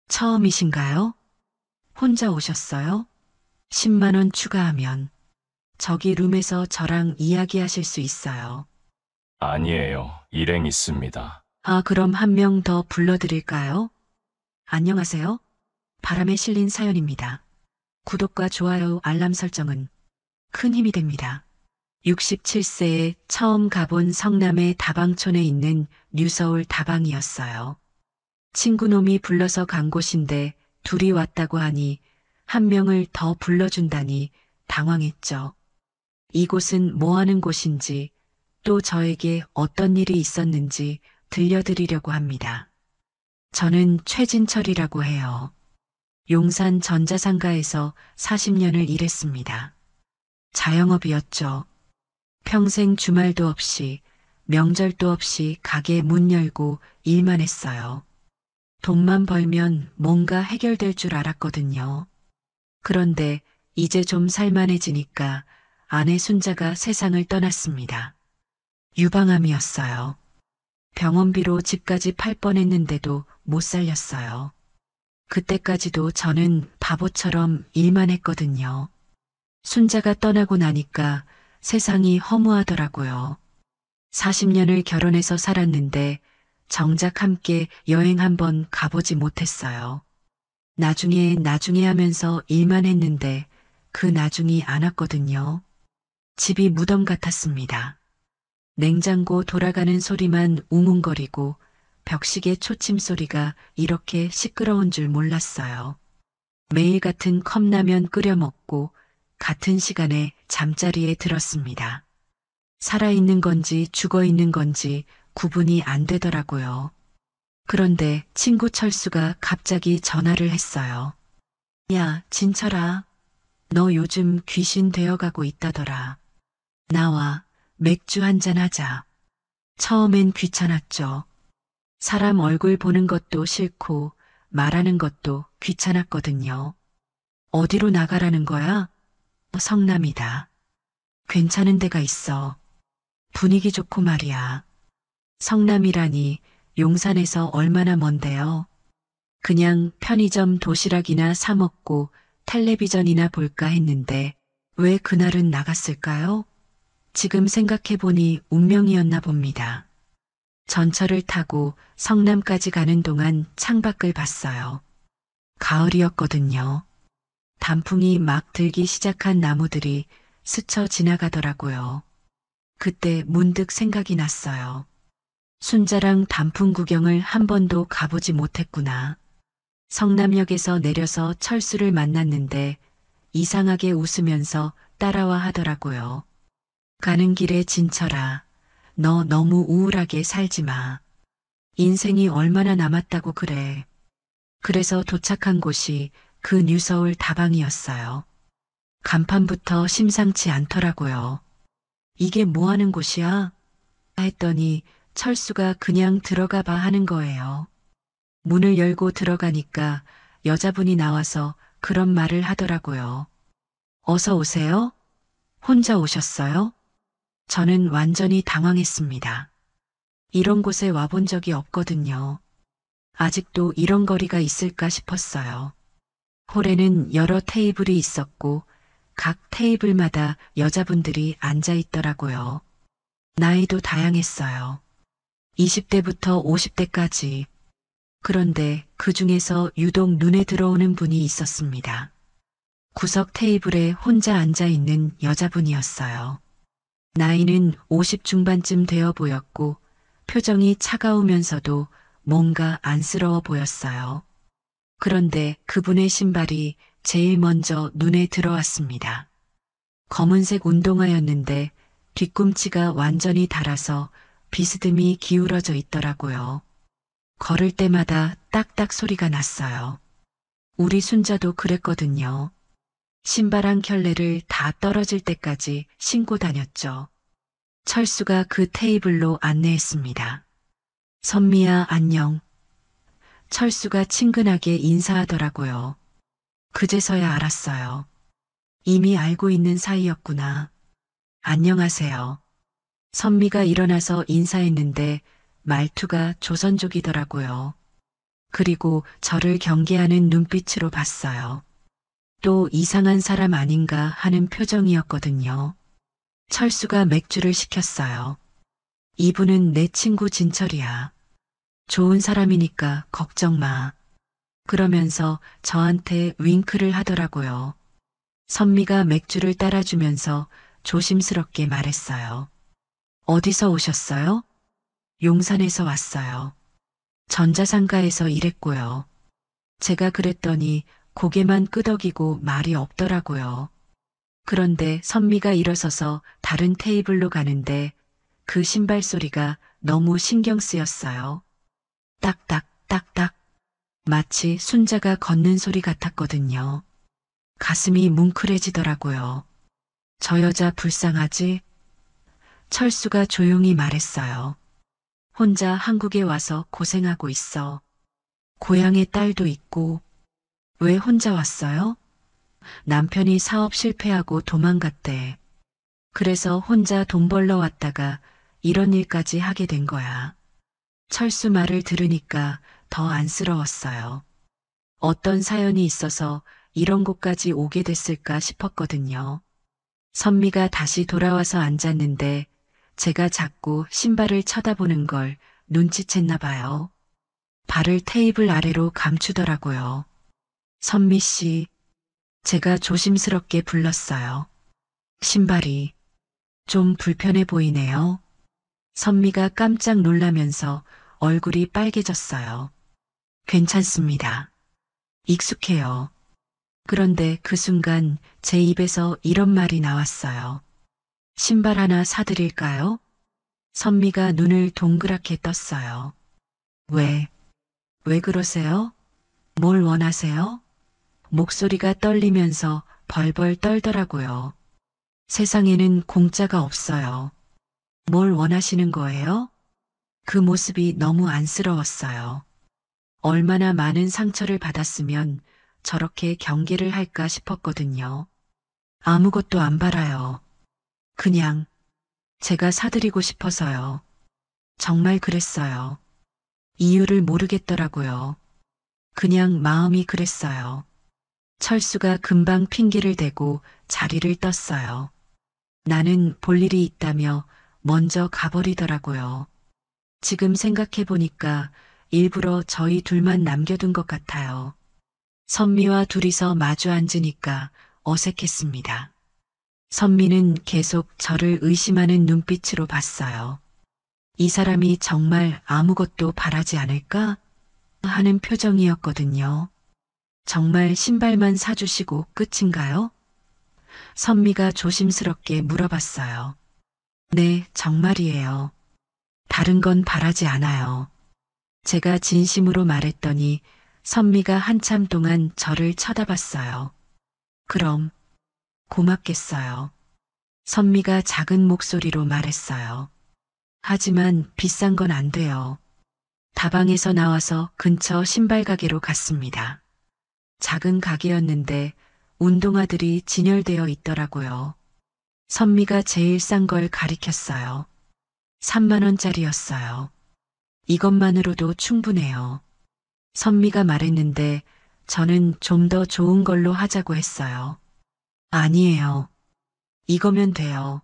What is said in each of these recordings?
처음이신가요? 혼자 오셨어요? 10만 원 추가하면 저기 룸에서 저랑 이야기하실 수 있어요. 아니에요. 일행 있습니다. 아, 그럼 한 명 더 불러드릴까요? 안녕하세요. 바람에 실린 사연입니다. 구독과 좋아요, 알람 설정은 큰 힘이 됩니다. 67세에 처음 가본 성남의 다방촌에 있는 뉴서울 다방이었어요. 친구놈이 불러서 간 곳인데 둘이 왔다고 하니 한 명을 더 불러준다니 당황했죠. 이곳은 뭐 하는 곳인지 또 저에게 어떤 일이 있었는지 들려드리려고 합니다. 저는 최진철이라고 해요. 용산 전자상가에서 40년을 일했습니다. 자영업이었죠. 평생 주말도 없이 명절도 없이 가게 문 열고 일만 했어요. 돈만 벌면 뭔가 해결될 줄 알았거든요. 그런데 이제 좀 살만해지니까 아내 순자가 세상을 떠났습니다. 유방암이었어요. 병원비로 집까지 팔 뻔했는데도 못 살렸어요. 그때까지도 저는 바보처럼 일만 했거든요. 순자가 떠나고 나니까 세상이 허무하더라고요. 40년을 결혼해서 살았는데 정작 함께 여행 한번 가보지 못했어요. 나중에 하면서 일만 했는데 그 나중이 안 왔거든요. 집이 무덤 같았습니다. 냉장고 돌아가는 소리만 웅웅거리고 벽시계 초침 소리가 이렇게 시끄러운 줄 몰랐어요. 매일 같은 컵라면 끓여 먹고 같은 시간에 잠자리에 들었습니다. 살아있는 건지 죽어있는 건지 구분이 안 되더라고요. 그런데 친구 철수가 갑자기 전화를 했어요. 야, 진철아. 너 요즘 귀신 되어가고 있다더라. 나와 맥주 한잔 하자. 처음엔 귀찮았죠. 사람 얼굴 보는 것도 싫고 말하는 것도 귀찮았거든요. 어디로 나가라는 거야? 성남이다. 괜찮은 데가 있어. 분위기 좋고 말이야. 성남이라니 용산에서 얼마나 먼데요. 그냥 편의점 도시락이나 사 먹고 텔레비전이나 볼까 했는데 왜 그날은 나갔을까요? 지금 생각해보니 운명이었나 봅니다. 전철을 타고 성남까지 가는 동안 창밖을 봤어요. 가을이었거든요. 단풍이 막 들기 시작한 나무들이 스쳐 지나가더라고요. 그때 문득 생각이 났어요. 순자랑 단풍 구경을 한 번도 가보지 못했구나. 성남역에서 내려서 철수를 만났는데 이상하게 웃으면서 따라와 하더라고요. 가는 길에 진철아, 너 너무 우울하게 살지 마. 인생이 얼마나 남았다고 그래. 그래서 도착한 곳이 그 뉴서울 다방이었어요. 간판부터 심상치 않더라고요. 이게 뭐 하는 곳이야? 했더니 철수가 그냥 들어가 봐 하는 거예요. 문을 열고 들어가니까 여자분이 나와서 그런 말을 하더라고요. 어서 오세요? 혼자 오셨어요? 저는 완전히 당황했습니다. 이런 곳에 와본 적이 없거든요. 아직도 이런 거리가 있을까 싶었어요. 홀에는 여러 테이블이 있었고 각 테이블마다 여자분들이 앉아 있더라고요. 나이도 다양했어요. 20대부터 50대까지. 그런데 그 중에서 유독 눈에 들어오는 분이 있었습니다. 구석 테이블에 혼자 앉아 있는 여자분이었어요. 나이는 50 중반쯤 되어 보였고 표정이 차가우면서도 뭔가 안쓰러워 보였어요. 그런데 그분의 신발이 제일 먼저 눈에 들어왔습니다. 검은색 운동화였는데 뒤꿈치가 완전히 닳아서 비스듬히 기울어져 있더라고요. 걸을 때마다 딱딱 소리가 났어요. 우리 순자도 그랬거든요. 신발 한 켤레를 다 떨어질 때까지 신고 다녔죠. 철수가 그 테이블로 안내했습니다. 선미야, 안녕. 철수가 친근하게 인사하더라고요. 그제서야 알았어요. 이미 알고 있는 사이였구나. 안녕하세요. 선미가 일어나서 인사했는데 말투가 조선족이더라고요. 그리고 저를 경계하는 눈빛으로 봤어요. 또 이상한 사람 아닌가 하는 표정이었거든요. 철수가 맥주를 시켰어요. 이분은 내 친구 진철이야. 좋은 사람이니까 걱정 마. 그러면서 저한테 윙크를 하더라고요. 선미가 맥주를 따라주면서 조심스럽게 말했어요. 어디서 오셨어요? 용산에서 왔어요. 전자상가에서 일했고요. 제가 그랬더니 고개만 끄덕이고 말이 없더라고요. 그런데 선미가 일어서서 다른 테이블로 가는데 그 신발 소리가 너무 신경 쓰였어요. 딱딱, 딱딱. 마치 순자가 걷는 소리 같았거든요. 가슴이 뭉클해지더라고요. 저 여자 불쌍하지? 철수가 조용히 말했어요. 혼자 한국에 와서 고생하고 있어. 고향에 딸도 있고. 왜 혼자 왔어요? 남편이 사업 실패하고 도망갔대. 그래서 혼자 돈 벌러 왔다가 이런 일까지 하게 된 거야. 철수 말을 들으니까 더 안쓰러웠어요. 어떤 사연이 있어서 이런 곳까지 오게 됐을까 싶었거든요. 선미가 다시 돌아와서 앉았는데 제가 자꾸 신발을 쳐다보는 걸 눈치챘나 봐요. 발을 테이블 아래로 감추더라고요. 선미 씨, 제가 조심스럽게 불렀어요. 신발이 좀 불편해 보이네요. 선미가 깜짝 놀라면서 얼굴이 빨개졌어요. 괜찮습니다. 익숙해요. 그런데 그 순간 제 입에서 이런 말이 나왔어요. 신발 하나 사드릴까요? 선미가 눈을 동그랗게 떴어요. 왜 그러세요? 뭘 원하세요? 목소리가 떨리면서 벌벌 떨더라고요. 세상에는 공짜가 없어요. 뭘 원하시는 거예요? 그 모습이 너무 안쓰러웠어요. 얼마나 많은 상처를 받았으면 저렇게 경계를 할까 싶었거든요. 아무것도 안 바라요. 그냥 제가 사드리고 싶어서요. 정말 그랬어요. 이유를 모르겠더라고요. 그냥 마음이 그랬어요. 철수가 금방 핑계를 대고 자리를 떴어요. 나는 볼 일이 있다며 먼저 가버리더라고요. 지금 생각해보니까 일부러 저희 둘만 남겨둔 것 같아요. 선미와 둘이서 마주 앉으니까 어색했습니다. 선미는 계속 저를 의심하는 눈빛으로 봤어요. 이 사람이 정말 아무것도 바라지 않을까? 하는 표정이었거든요. 정말 신발만 사주시고 끝인가요? 선미가 조심스럽게 물어봤어요. 네, 정말이에요. 다른 건 바라지 않아요. 제가 진심으로 말했더니 선미가 한참 동안 저를 쳐다봤어요. 그럼 고맙겠어요. 선미가 작은 목소리로 말했어요. 하지만 비싼 건 안 돼요. 다방에서 나와서 근처 신발 가게로 갔습니다. 작은 가게였는데 운동화들이 진열되어 있더라고요. 선미가 제일 싼 걸 가리켰어요. 3만 원짜리였어요. 이것만으로도 충분해요. 선미가 말했는데 저는 좀 더 좋은 걸로 하자고 했어요. 아니에요. 이거면 돼요.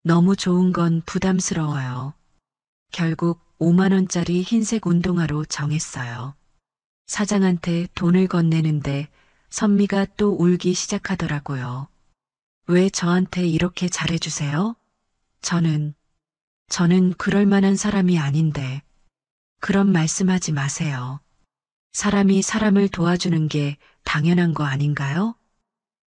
너무 좋은 건 부담스러워요. 결국 5만 원짜리 흰색 운동화로 정했어요. 사장한테 돈을 건네는데 선미가 또 울기 시작하더라고요. 왜 저한테 이렇게 잘해주세요? 저는 그럴 만한 사람이 아닌데. 그런 말씀하지 마세요. 사람이 사람을 도와주는 게 당연한 거 아닌가요?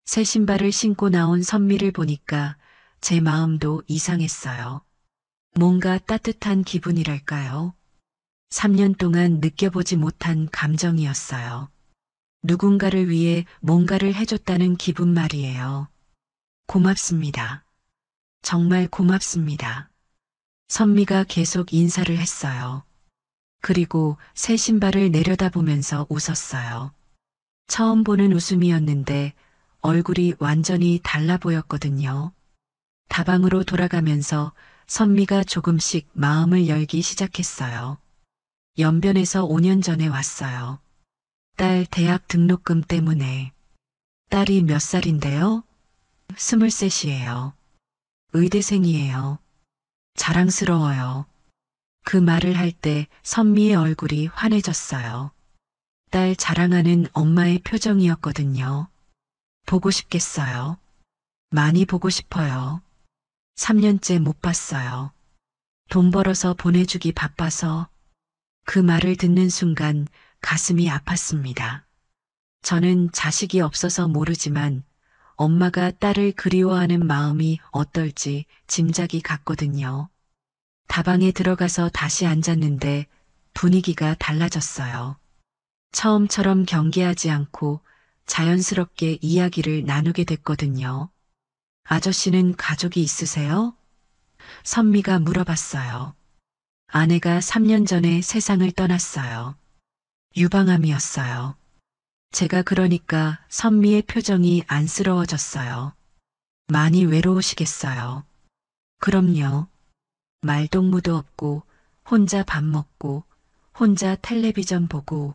새 신발을 신고 나온 선미를 보니까 제 마음도 이상했어요. 뭔가 따뜻한 기분이랄까요? 3년 동안 느껴보지 못한 감정이었어요. 누군가를 위해 뭔가를 해줬다는 기분 말이에요. 고맙습니다. 정말 고맙습니다. 선미가 계속 인사를 했어요. 그리고 새 신발을 내려다보면서 웃었어요. 처음 보는 웃음이었는데 얼굴이 완전히 달라 보였거든요. 다방으로 돌아가면서 선미가 조금씩 마음을 열기 시작했어요. 연변에서 5년 전에 왔어요. 딸 대학 등록금 때문에. 딸이 몇 살인데요? 23이에요. 의대생이에요. 자랑스러워요. 그 말을 할 때 선미의 얼굴이 환해졌어요. 딸 자랑하는 엄마의 표정이었거든요. 보고 싶겠어요. 많이 보고 싶어요. 3년째 못 봤어요. 돈 벌어서 보내주기 바빠서. 그 말을 듣는 순간 가슴이 아팠습니다. 저는 자식이 없어서 모르지만 엄마가 딸을 그리워하는 마음이 어떨지 짐작이 갔거든요. 다방에 들어가서 다시 앉았는데 분위기가 달라졌어요. 처음처럼 경계하지 않고 자연스럽게 이야기를 나누게 됐거든요. 아저씨는 가족이 있으세요? 선미가 물어봤어요. 아내가 3년 전에 세상을 떠났어요. 유방암이었어요. 제가 그러니까 선미의 표정이 안쓰러워졌어요. 많이 외로우시겠어요. 그럼요. 말동무도 없고 혼자 밥 먹고 혼자 텔레비전 보고.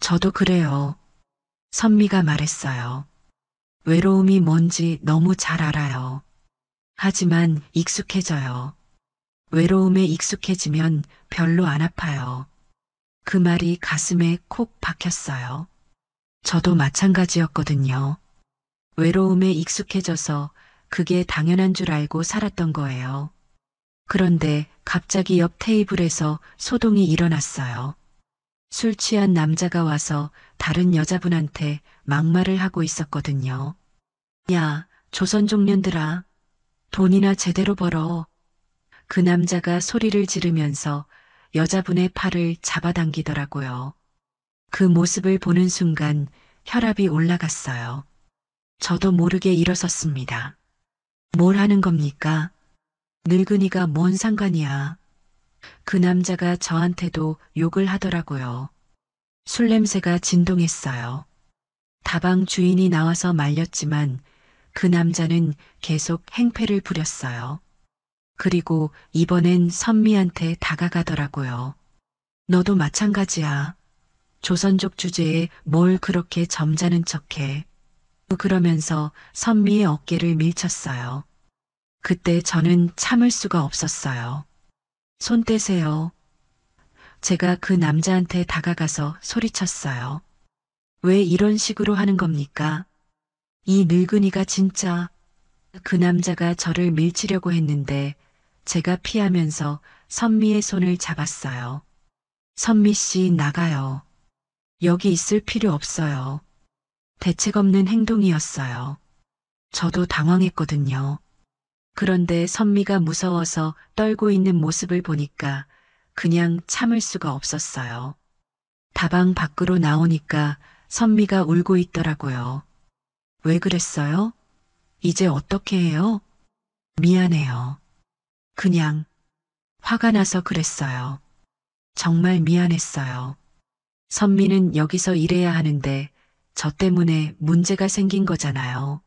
저도 그래요. 선미가 말했어요. 외로움이 뭔지 너무 잘 알아요. 하지만 익숙해져요. 외로움에 익숙해지면 별로 안 아파요. 그 말이 가슴에 콕 박혔어요. 저도 마찬가지였거든요. 외로움에 익숙해져서 그게 당연한 줄 알고 살았던 거예요. 그런데 갑자기 옆 테이블에서 소동이 일어났어요. 술 취한 남자가 와서 다른 여자분한테 막말을 하고 있었거든요. 야, 조선족년들아, 돈이나 제대로 벌어. 그 남자가 소리를 지르면서 여자분의 팔을 잡아당기더라고요. 그 모습을 보는 순간 혈압이 올라갔어요. 저도 모르게 일어섰습니다. 뭘 하는 겁니까? 늙은이가 뭔 상관이야. 그 남자가 저한테도 욕을 하더라고요. 술 냄새가 진동했어요. 다방 주인이 나와서 말렸지만 그 남자는 계속 행패를 부렸어요. 그리고 이번엔 선미한테 다가가더라고요. 너도 마찬가지야. 조선족 주제에 뭘 그렇게 점잖은 척해. 그러면서 선미의 어깨를 밀쳤어요. 그때 저는 참을 수가 없었어요. 손 떼세요. 제가 그 남자한테 다가가서 소리쳤어요. 왜 이런 식으로 하는 겁니까? 이 늙은이가 진짜. 그 남자가 저를 밀치려고 했는데 제가 피하면서 선미의 손을 잡았어요. 선미 씨 나가요. 여기 있을 필요 없어요. 대책 없는 행동이었어요. 저도 당황했거든요. 그런데 선미가 무서워서 떨고 있는 모습을 보니까 그냥 참을 수가 없었어요. 다방 밖으로 나오니까 선미가 울고 있더라고요. 왜 그랬어요? 이제 어떻게 해요? 미안해요. 그냥 화가 나서 그랬어요. 정말 미안했어요. 선미는 여기서 일해야 하는데 저 때문에 문제가 생긴 거잖아요.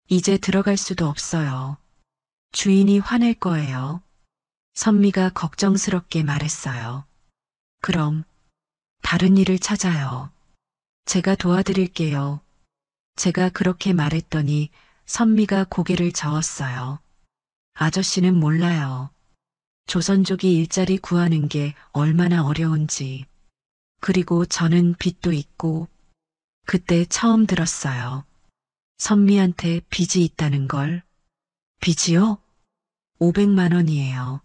이제 들어갈 수도 없어요. 주인이 화낼 거예요. 선미가 걱정스럽게 말했어요. 그럼 다른 일을 찾아요. 제가 도와드릴게요. 제가 그렇게 말했더니 선미가 고개를 저었어요. 아저씨는 몰라요. 조선족이 일자리 구하는 게 얼마나 어려운지. 그리고 저는 빚도 있고. 그때 처음 들었어요. 선미한테 빚이 있다는 걸. 빚이요? 500만 원이에요.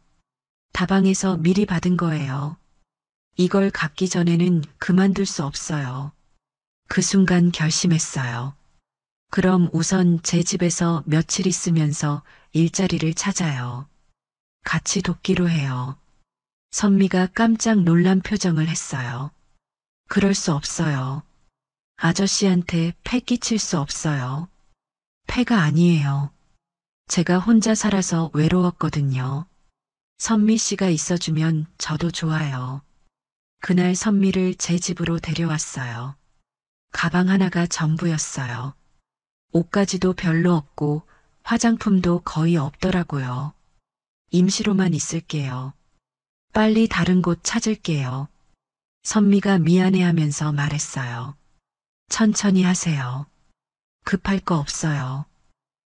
다방에서 미리 받은 거예요. 이걸 갚기 전에는 그만둘 수 없어요. 그 순간 결심했어요. 그럼 우선 제 집에서 며칠 있으면서 일자리를 찾아요. 같이 돕기로 해요. 선미가 깜짝 놀란 표정을 했어요. 그럴 수 없어요. 아저씨한테 패 끼칠 수 없어요. 패가 아니에요. 제가 혼자 살아서 외로웠거든요. 선미 씨가 있어주면 저도 좋아요. 그날 선미를 제 집으로 데려왔어요. 가방 하나가 전부였어요. 옷가지도 별로 없고 화장품도 거의 없더라고요. 임시로만 있을게요. 빨리 다른 곳 찾을게요. 선미가 미안해하면서 말했어요. 천천히 하세요. 급할 거 없어요.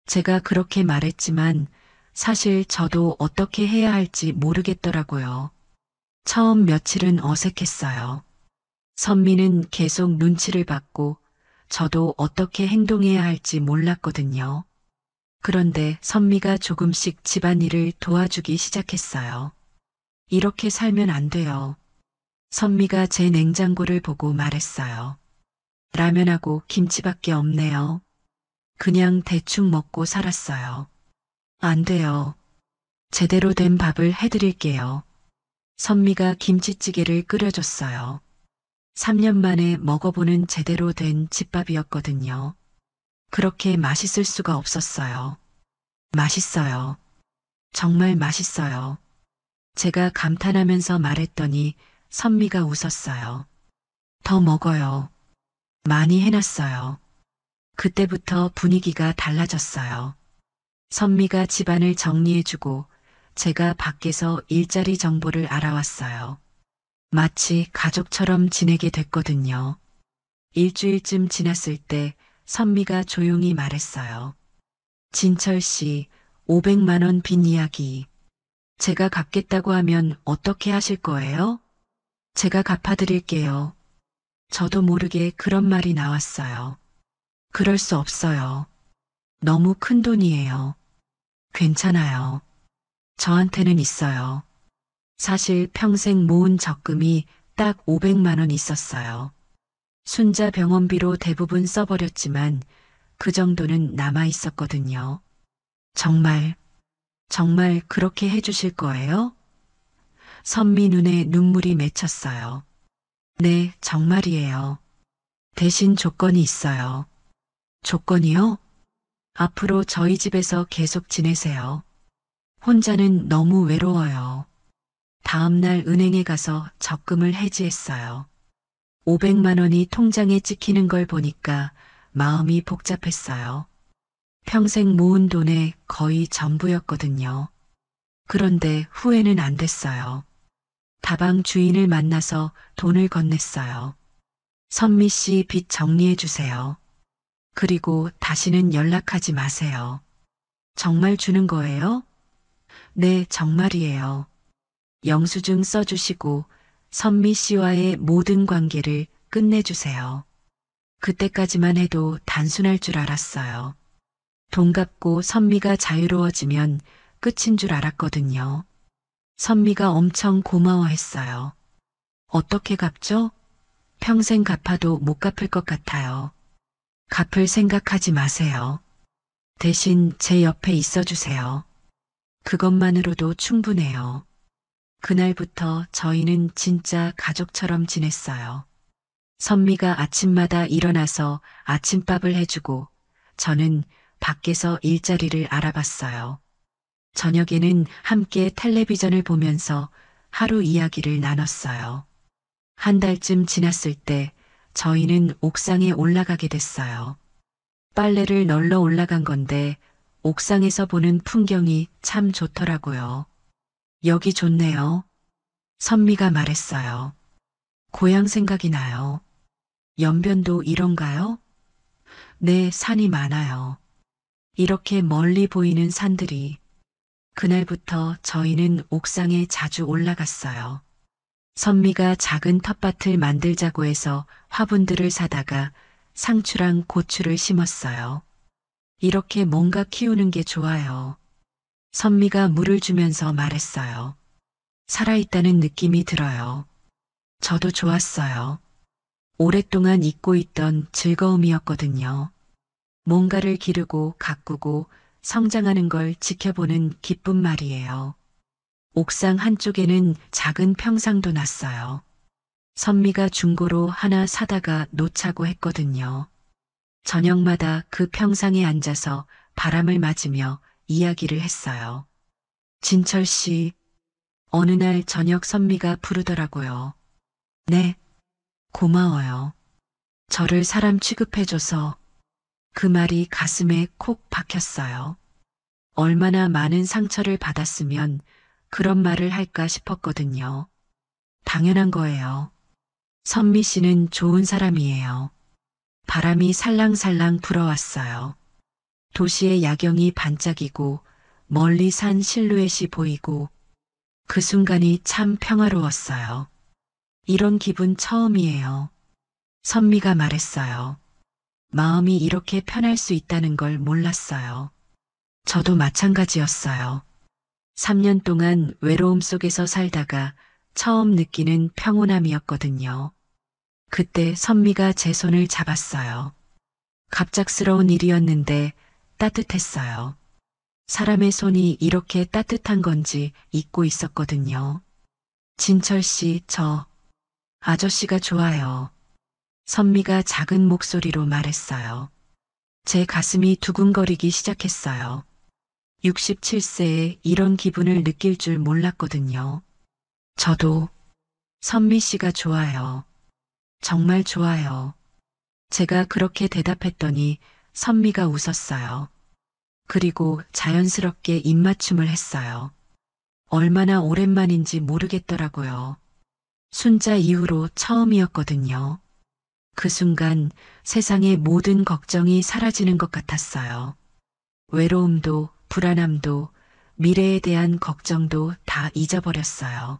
제가 그렇게 말했지만 사실 저도 어떻게 해야 할지 모르겠더라고요. 처음 며칠은 어색했어요. 선미는 계속 눈치를 받고 저도 어떻게 행동해야 할지 몰랐거든요. 그런데 선미가 조금씩 집안일을 도와주기 시작했어요. 이렇게 살면 안 돼요. 선미가 제 냉장고를 보고 말했어요. 라면하고 김치밖에 없네요. 그냥 대충 먹고 살았어요. 안 돼요. 제대로 된 밥을 해드릴게요. 선미가 김치찌개를 끓여줬어요. 3년 만에 먹어보는 제대로 된 집밥이었거든요. 그렇게 맛있을 수가 없었어요. 맛있어요. 정말 맛있어요. 제가 감탄하면서 말했더니 선미가 웃었어요. 더 먹어요. 많이 해놨어요. 그때부터 분위기가 달라졌어요. 선미가 집안을 정리해주고 제가 밖에서 일자리 정보를 알아왔어요. 마치 가족처럼 지내게 됐거든요. 일주일쯤 지났을 때 선미가 조용히 말했어요. 진철 씨, 500만 원 빚 이야기. 제가 갚겠다고 하면 어떻게 하실 거예요? 제가 갚아드릴게요. 저도 모르게 그런 말이 나왔어요. 그럴 수 없어요. 너무 큰 돈이에요. 괜찮아요. 저한테는 있어요. 사실 평생 모은 적금이 딱 500만 원 있었어요. 순자 병원비로 대부분 써버렸지만 그 정도는 남아 있었거든요. 정말, 정말 그렇게 해주실 거예요? 선미 눈에 눈물이 맺혔어요. 네, 정말이에요. 대신 조건이 있어요. 조건이요? 앞으로 저희 집에서 계속 지내세요. 혼자는 너무 외로워요. 다음날 은행에 가서 적금을 해지했어요. 500만 원이 통장에 찍히는 걸 보니까 마음이 복잡했어요. 평생 모은 돈의 거의 전부였거든요. 그런데 후회는 안 됐어요. 다방 주인을 만나서 돈을 건넸어요. 선미 씨 빚 정리해 주세요. 그리고 다시는 연락하지 마세요. 정말 주는 거예요? 네, 정말이에요. 영수증 써주시고 선미 씨와의 모든 관계를 끝내주세요. 그때까지만 해도 단순할 줄 알았어요. 돈 갚고 선미가 자유로워지면 끝인 줄 알았거든요. 선미가 엄청 고마워했어요. 어떻게 갚죠? 평생 갚아도 못 갚을 것 같아요. 갚을 생각하지 마세요. 대신 제 옆에 있어 주세요. 그것만으로도 충분해요. 그날부터 저희는 진짜 가족처럼 지냈어요. 선미가 아침마다 일어나서 아침밥을 해주고 저는 밖에서 일자리를 알아봤어요. 저녁에는 함께 텔레비전을 보면서 하루 이야기를 나눴어요. 한 달쯤 지났을 때 저희는 옥상에 올라가게 됐어요. 빨래를 널러 올라간 건데 옥상에서 보는 풍경이 참 좋더라고요. 여기 좋네요. 선미가 말했어요. 고향 생각이 나요. 연변도 이런가요? 네, 산이 많아요. 이렇게 멀리 보이는 산들이. 그날부터 저희는 옥상에 자주 올라갔어요. 선미가 작은 텃밭을 만들자고 해서 화분들을 사다가 상추랑 고추를 심었어요. 이렇게 뭔가 키우는 게 좋아요. 선미가 물을 주면서 말했어요. 살아있다는 느낌이 들어요. 저도 좋았어요. 오랫동안 잊고 있던 즐거움이었거든요. 뭔가를 기르고 가꾸고 성장하는 걸 지켜보는 기쁜 말이에요. 옥상 한쪽에는 작은 평상도 났어요. 선미가 중고로 하나 사다가 놓자고 했거든요. 저녁마다 그 평상에 앉아서 바람을 맞으며 이야기를 했어요. 진철 씨, 어느 날 저녁 선미가 부르더라고요. 네, 고마워요. 저를 사람 취급해줘서. 그 말이 가슴에 콕 박혔어요. 얼마나 많은 상처를 받았으면 그런 말을 할까 싶었거든요. 당연한 거예요. 선미 씨는 좋은 사람이에요. 바람이 살랑살랑 불어왔어요. 도시의 야경이 반짝이고 멀리 산 실루엣이 보이고 그 순간이 참 평화로웠어요. 이런 기분 처음이에요. 선미가 말했어요. 마음이 이렇게 편할 수 있다는 걸 몰랐어요. 저도 마찬가지였어요. 3년 동안 외로움 속에서 살다가 처음 느끼는 평온함이었거든요. 그때 선미가 제 손을 잡았어요. 갑작스러운 일이었는데 따뜻했어요. 사람의 손이 이렇게 따뜻한 건지 잊고 있었거든요. 진철 씨, 저 아저씨가 좋아요. 선미가 작은 목소리로 말했어요. 제 가슴이 두근거리기 시작했어요. 67세에 이런 기분을 느낄 줄 몰랐거든요. 저도 선미 씨가 좋아요. 정말 좋아요. 제가 그렇게 대답했더니 선미가 웃었어요. 그리고 자연스럽게 입맞춤을 했어요. 얼마나 오랜만인지 모르겠더라고요. 순자 이후로 처음이었거든요. 그 순간 세상의 모든 걱정이 사라지는 것 같았어요. 외로움도 불안함도 미래에 대한 걱정도 다 잊어버렸어요.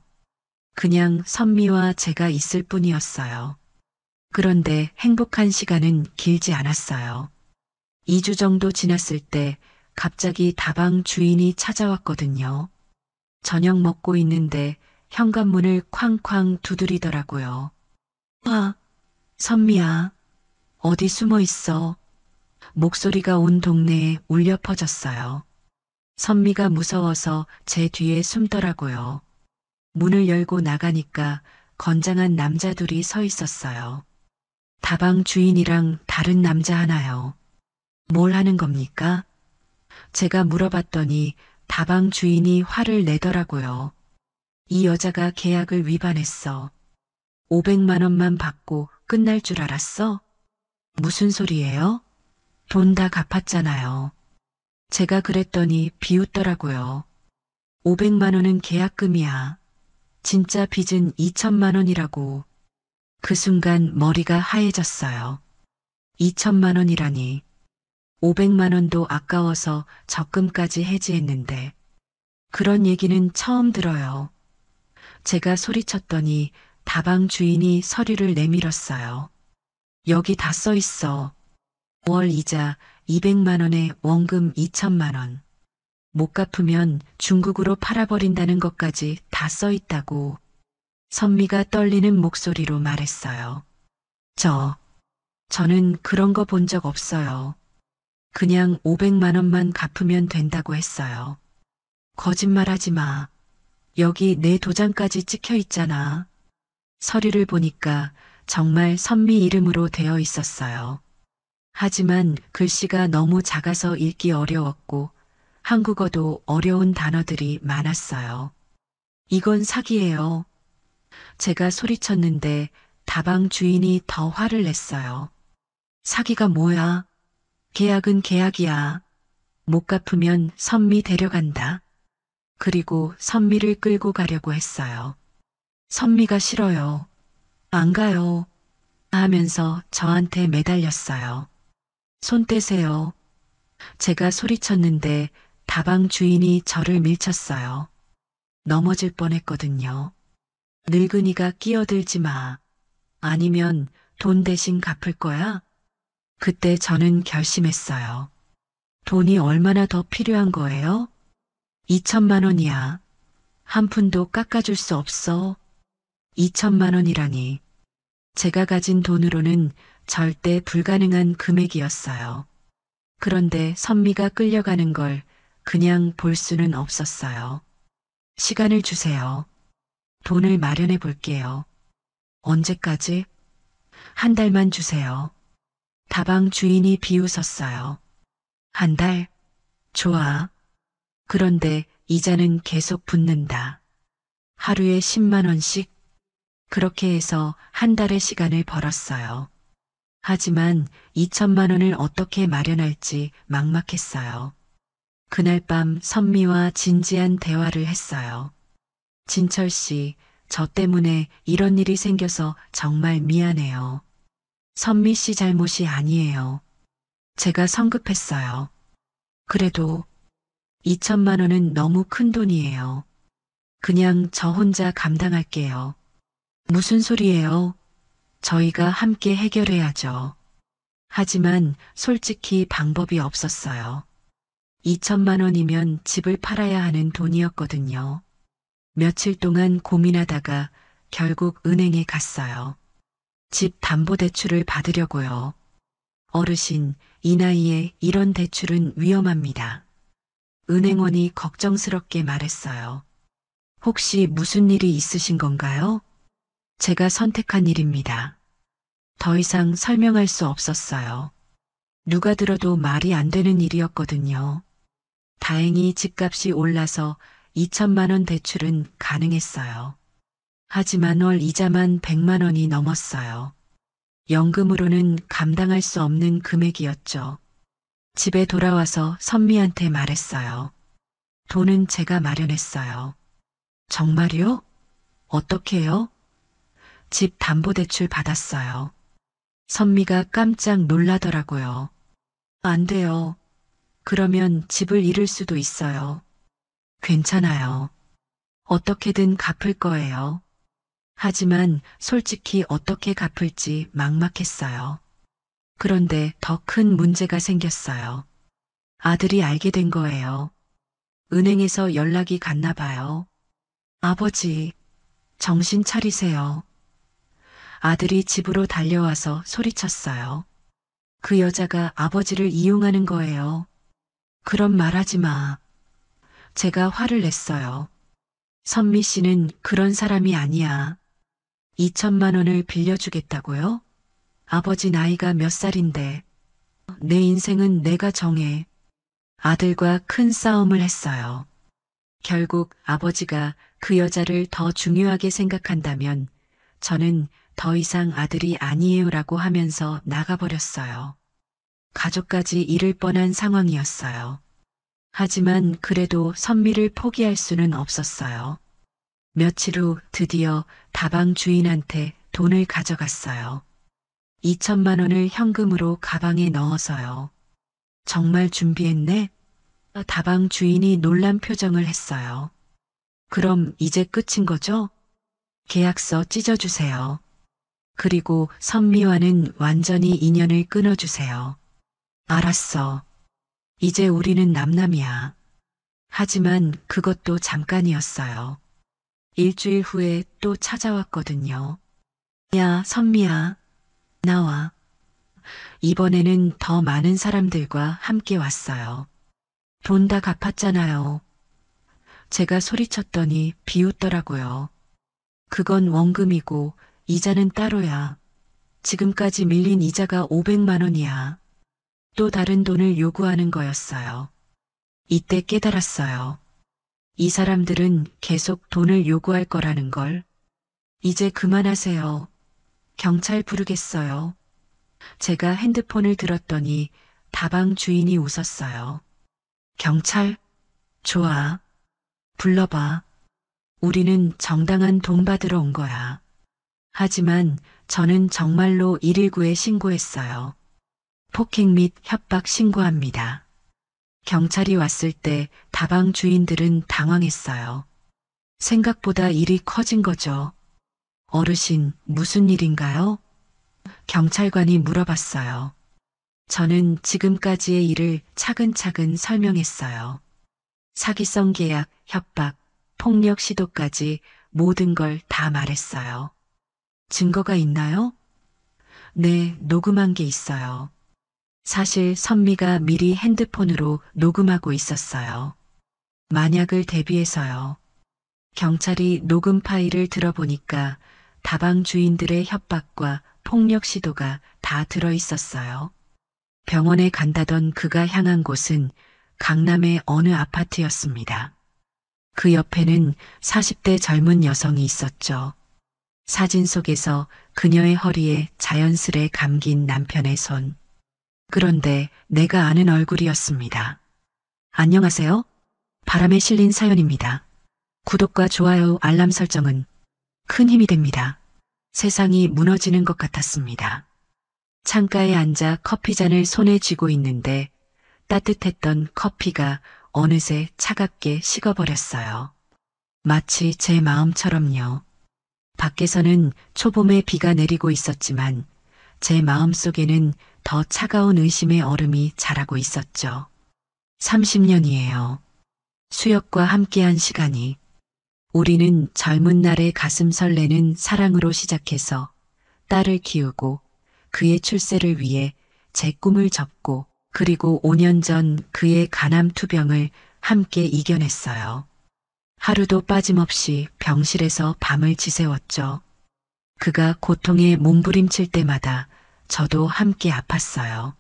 그냥 선미와 제가 있을 뿐이었어요. 그런데 행복한 시간은 길지 않았어요. 2주 정도 지났을 때 갑자기 다방 주인이 찾아왔거든요. 저녁 먹고 있는데 현관문을 쾅쾅 두드리더라고요. 와, 선미야, 어디 숨어 있어? 목소리가 온 동네에 울려 퍼졌어요. 선미가 무서워서 제 뒤에 숨더라고요. 문을 열고 나가니까 건장한 남자 둘이 서 있었어요. 다방 주인이랑 다른 남자 하나요. 뭘 하는 겁니까? 제가 물어봤더니 다방 주인이 화를 내더라고요. 이 여자가 계약을 위반했어. 500만 원만 받고 끝날 줄 알았어? 무슨 소리예요? 돈 다 갚았잖아요. 제가 그랬더니 비웃더라고요. 500만 원은 계약금이야. 진짜 빚은 2천만 원이라고. 그 순간 머리가 하얘졌어요. 2천만 원이라니. 500만 원도 아까워서 적금까지 해지했는데. 그런 얘기는 처음 들어요. 제가 소리쳤더니 다방 주인이 서류를 내밀었어요. 여기 다 써 있어. 월 이자 200만 원에 원금 2천만 원. 못 갚으면 중국으로 팔아버린다는 것까지 다 써 있다고. 선미가 떨리는 목소리로 말했어요. 저는 그런 거 본 적 없어요. 그냥 500만 원만 갚으면 된다고 했어요. 거짓말하지 마. 여기 내 도장까지 찍혀 있잖아. 서류를 보니까 정말 선미 이름으로 되어 있었어요. 하지만 글씨가 너무 작아서 읽기 어려웠고 한국어도 어려운 단어들이 많았어요. 이건 사기예요. 제가 소리쳤는데 다방 주인이 더 화를 냈어요. 사기가 뭐야? 계약은 계약이야. 못 갚으면 선미 데려간다. 그리고 선미를 끌고 가려고 했어요. 선미가 싫어요. 안 가요. 하면서 저한테 매달렸어요. 손 떼세요. 제가 소리쳤는데 다방 주인이 저를 밀쳤어요. 넘어질 뻔했거든요. 늙은이가 끼어들지 마. 아니면 돈 대신 갚을 거야? 그때 저는 결심했어요. 돈이 얼마나 더 필요한 거예요? 2천만 원이야. 한 푼도 깎아줄 수 없어. 2천만 원이라니. 제가 가진 돈으로는 절대 불가능한 금액이었어요. 그런데 선미가 끌려가는 걸 그냥 볼 수는 없었어요. 시간을 주세요. 돈을 마련해 볼게요. 언제까지? 한 달만 주세요. 다방 주인이 비웃었어요. 한 달? 좋아. 그런데 이자는 계속 붙는다. 하루에 10만 원씩? 그렇게 해서 한 달의 시간을 벌었어요. 하지만 2천만 원을 어떻게 마련할지 막막했어요. 그날 밤 선미와 진지한 대화를 했어요. 진철 씨, 저 때문에 이런 일이 생겨서 정말 미안해요. 선미 씨 잘못이 아니에요. 제가 성급했어요. 그래도 2천만 원은 너무 큰 돈이에요. 그냥 저 혼자 감당할게요. 무슨 소리예요? 저희가 함께 해결해야죠. 하지만 솔직히 방법이 없었어요. 2천만 원이면 집을 팔아야 하는 돈이었거든요. 며칠 동안 고민하다가 결국 은행에 갔어요. 집 담보대출을 받으려고요. 어르신, 이 나이에 이런 대출은 위험합니다. 은행원이 걱정스럽게 말했어요. 혹시 무슨 일이 있으신 건가요? 제가 선택한 일입니다. 더 이상 설명할 수 없었어요. 누가 들어도 말이 안 되는 일이었거든요. 다행히 집값이 올라서 2천만 원 대출은 가능했어요. 하지만 월 이자만 100만 원이 넘었어요. 연금으로는 감당할 수 없는 금액이었죠. 집에 돌아와서 선미한테 말했어요. 돈은 제가 마련했어요. 정말요? 어떻게요? 집 담보대출 받았어요. 선미가 깜짝 놀라더라고요. 안 돼요. 그러면 집을 잃을 수도 있어요. 괜찮아요. 어떻게든 갚을 거예요. 하지만 솔직히 어떻게 갚을지 막막했어요. 그런데 더 큰 문제가 생겼어요. 아들이 알게 된 거예요. 은행에서 연락이 갔나 봐요. 아버지, 정신 차리세요. 아들이 집으로 달려와서 소리쳤어요. 그 여자가 아버지를 이용하는 거예요. 그런 말 하지 마. 제가 화를 냈어요. 선미 씨는 그런 사람이 아니야. 2천만 원을 빌려주겠다고요? 아버지 나이가 몇 살인데. 내 인생은 내가 정해. 아들과 큰 싸움을 했어요. 결국 아버지가 그 여자를 더 중요하게 생각한다면 저는 더 이상 아들이 아니에요라고 하면서 나가버렸어요. 가족까지 잃을 뻔한 상황이었어요. 하지만 그래도 선미를 포기할 수는 없었어요. 며칠 후 드디어 다방 주인한테 돈을 가져갔어요. 2천만 원을 현금으로 가방에 넣어서요. 정말 준비했네? 다방 주인이 놀란 표정을 했어요. 그럼 이제 끝인 거죠? 계약서 찢어주세요. 그리고 선미와는 완전히 인연을 끊어주세요. 알았어. 이제 우리는 남남이야. 하지만 그것도 잠깐이었어요. 일주일 후에 또 찾아왔거든요. 야, 선미야. 나와. 이번에는 더 많은 사람들과 함께 왔어요. 돈 다 갚았잖아요. 제가 소리쳤더니 비웃더라고요. 그건 원금이고 이자는 따로야. 지금까지 밀린 이자가 500만 원이야. 또 다른 돈을 요구하는 거였어요. 이때 깨달았어요. 이 사람들은 계속 돈을 요구할 거라는 걸. 이제 그만하세요. 경찰 부르겠어요. 제가 핸드폰을 들었더니 다방 주인이 웃었어요. 경찰? 좋아. 불러봐. 우리는 정당한 돈 받으러 온 거야. 하지만 저는 정말로 119에 신고했어요. 폭행 및 협박 신고합니다. 경찰이 왔을 때 다방 주인들은 당황했어요. 생각보다 일이 커진 거죠. 어르신, 무슨 일인가요? 경찰관이 물어봤어요. 저는 지금까지의 일을 차근차근 설명했어요. 사기성 계약, 협박, 폭력 시도까지 모든 걸 다 말했어요. 증거가 있나요? 네, 녹음한 게 있어요. 사실 선미가 미리 핸드폰으로 녹음하고 있었어요. 만약을 대비해서요. 경찰이 녹음 파일을 들어보니까 다방 주인들의 협박과 폭력 시도가 다 들어있었어요. 병원에 간다던 그가 향한 곳은 강남의 어느 아파트였습니다. 그 옆에는 40대 젊은 여성이 있었죠. 사진 속에서 그녀의 허리에 자연스레 감긴 남편의 손. 그런데 내가 아는 얼굴이었습니다. 안녕하세요. 바람에 실린 사연입니다. 구독과 좋아요, 알람 설정은 큰 힘이 됩니다. 세상이 무너지는 것 같았습니다. 창가에 앉아 커피잔을 손에 쥐고 있는데 따뜻했던 커피가 어느새 차갑게 식어버렸어요. 마치 제 마음처럼요. 밖에서는 초봄의 비가 내리고 있었지만 제 마음속에는 더 차가운 의심의 얼음이 자라고 있었죠. 30년이에요. 수혁과 함께한 시간이. 우리는 젊은 날의 가슴 설레는 사랑으로 시작해서 딸을 키우고 그의 출세를 위해 제 꿈을 접고 그리고 5년 전 그의 간암 투병을 함께 이겨냈어요. 하루도 빠짐없이 병실에서 밤을 지새웠죠. 그가 고통에 몸부림칠 때마다 저도 함께 아팠어요.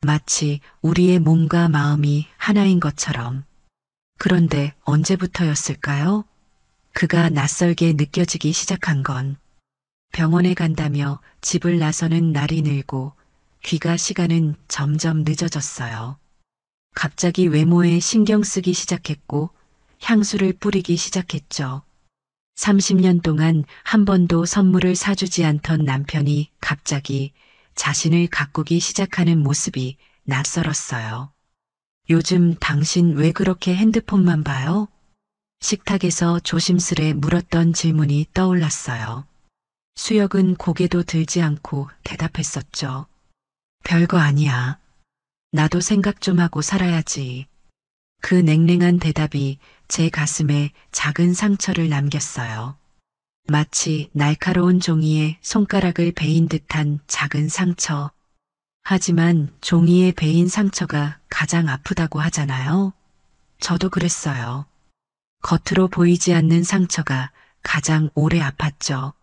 마치 우리의 몸과 마음이 하나인 것처럼. 그런데 언제부터였을까요? 그가 낯설게 느껴지기 시작한 건 병원에 간다며 집을 나서는 날이 늘고 귀가 시간은 점점 늦어졌어요. 갑자기 외모에 신경 쓰기 시작했고 향수를 뿌리기 시작했죠. 30년 동안 한 번도 선물을 사주지 않던 남편이 갑자기 자신을 가꾸기 시작하는 모습이 낯설었어요. 요즘 당신 왜 그렇게 핸드폰만 봐요? 식탁에서 조심스레 물었던 질문이 떠올랐어요. 수혁은 고개도 들지 않고 대답했었죠. 별거 아니야. 나도 생각 좀 하고 살아야지. 그 냉랭한 대답이 제 가슴에 작은 상처를 남겼어요. 마치 날카로운 종이에 손가락을 베인 듯한 작은 상처. 하지만 종이에 베인 상처가 가장 아프다고 하잖아요. 저도 그랬어요. 겉으로 보이지 않는 상처가 가장 오래 아팠죠.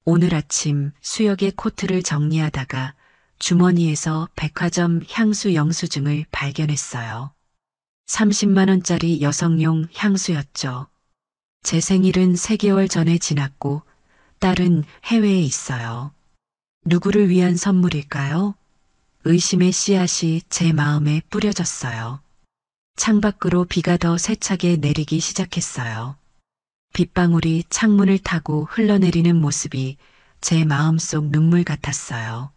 오늘 아침 수혁의 코트를 정리하다가 주머니에서 백화점 향수 영수증을 발견했어요. 30만 원짜리 여성용 향수였죠. 제 생일은 3개월 전에 지났고 딸은 해외에 있어요. 누구를 위한 선물일까요? 의심의 씨앗이 제 마음에 뿌려졌어요. 창밖으로 비가 더 세차게 내리기 시작했어요. 빗방울이 창문을 타고 흘러내리는 모습이 제 마음속 눈물 같았어요.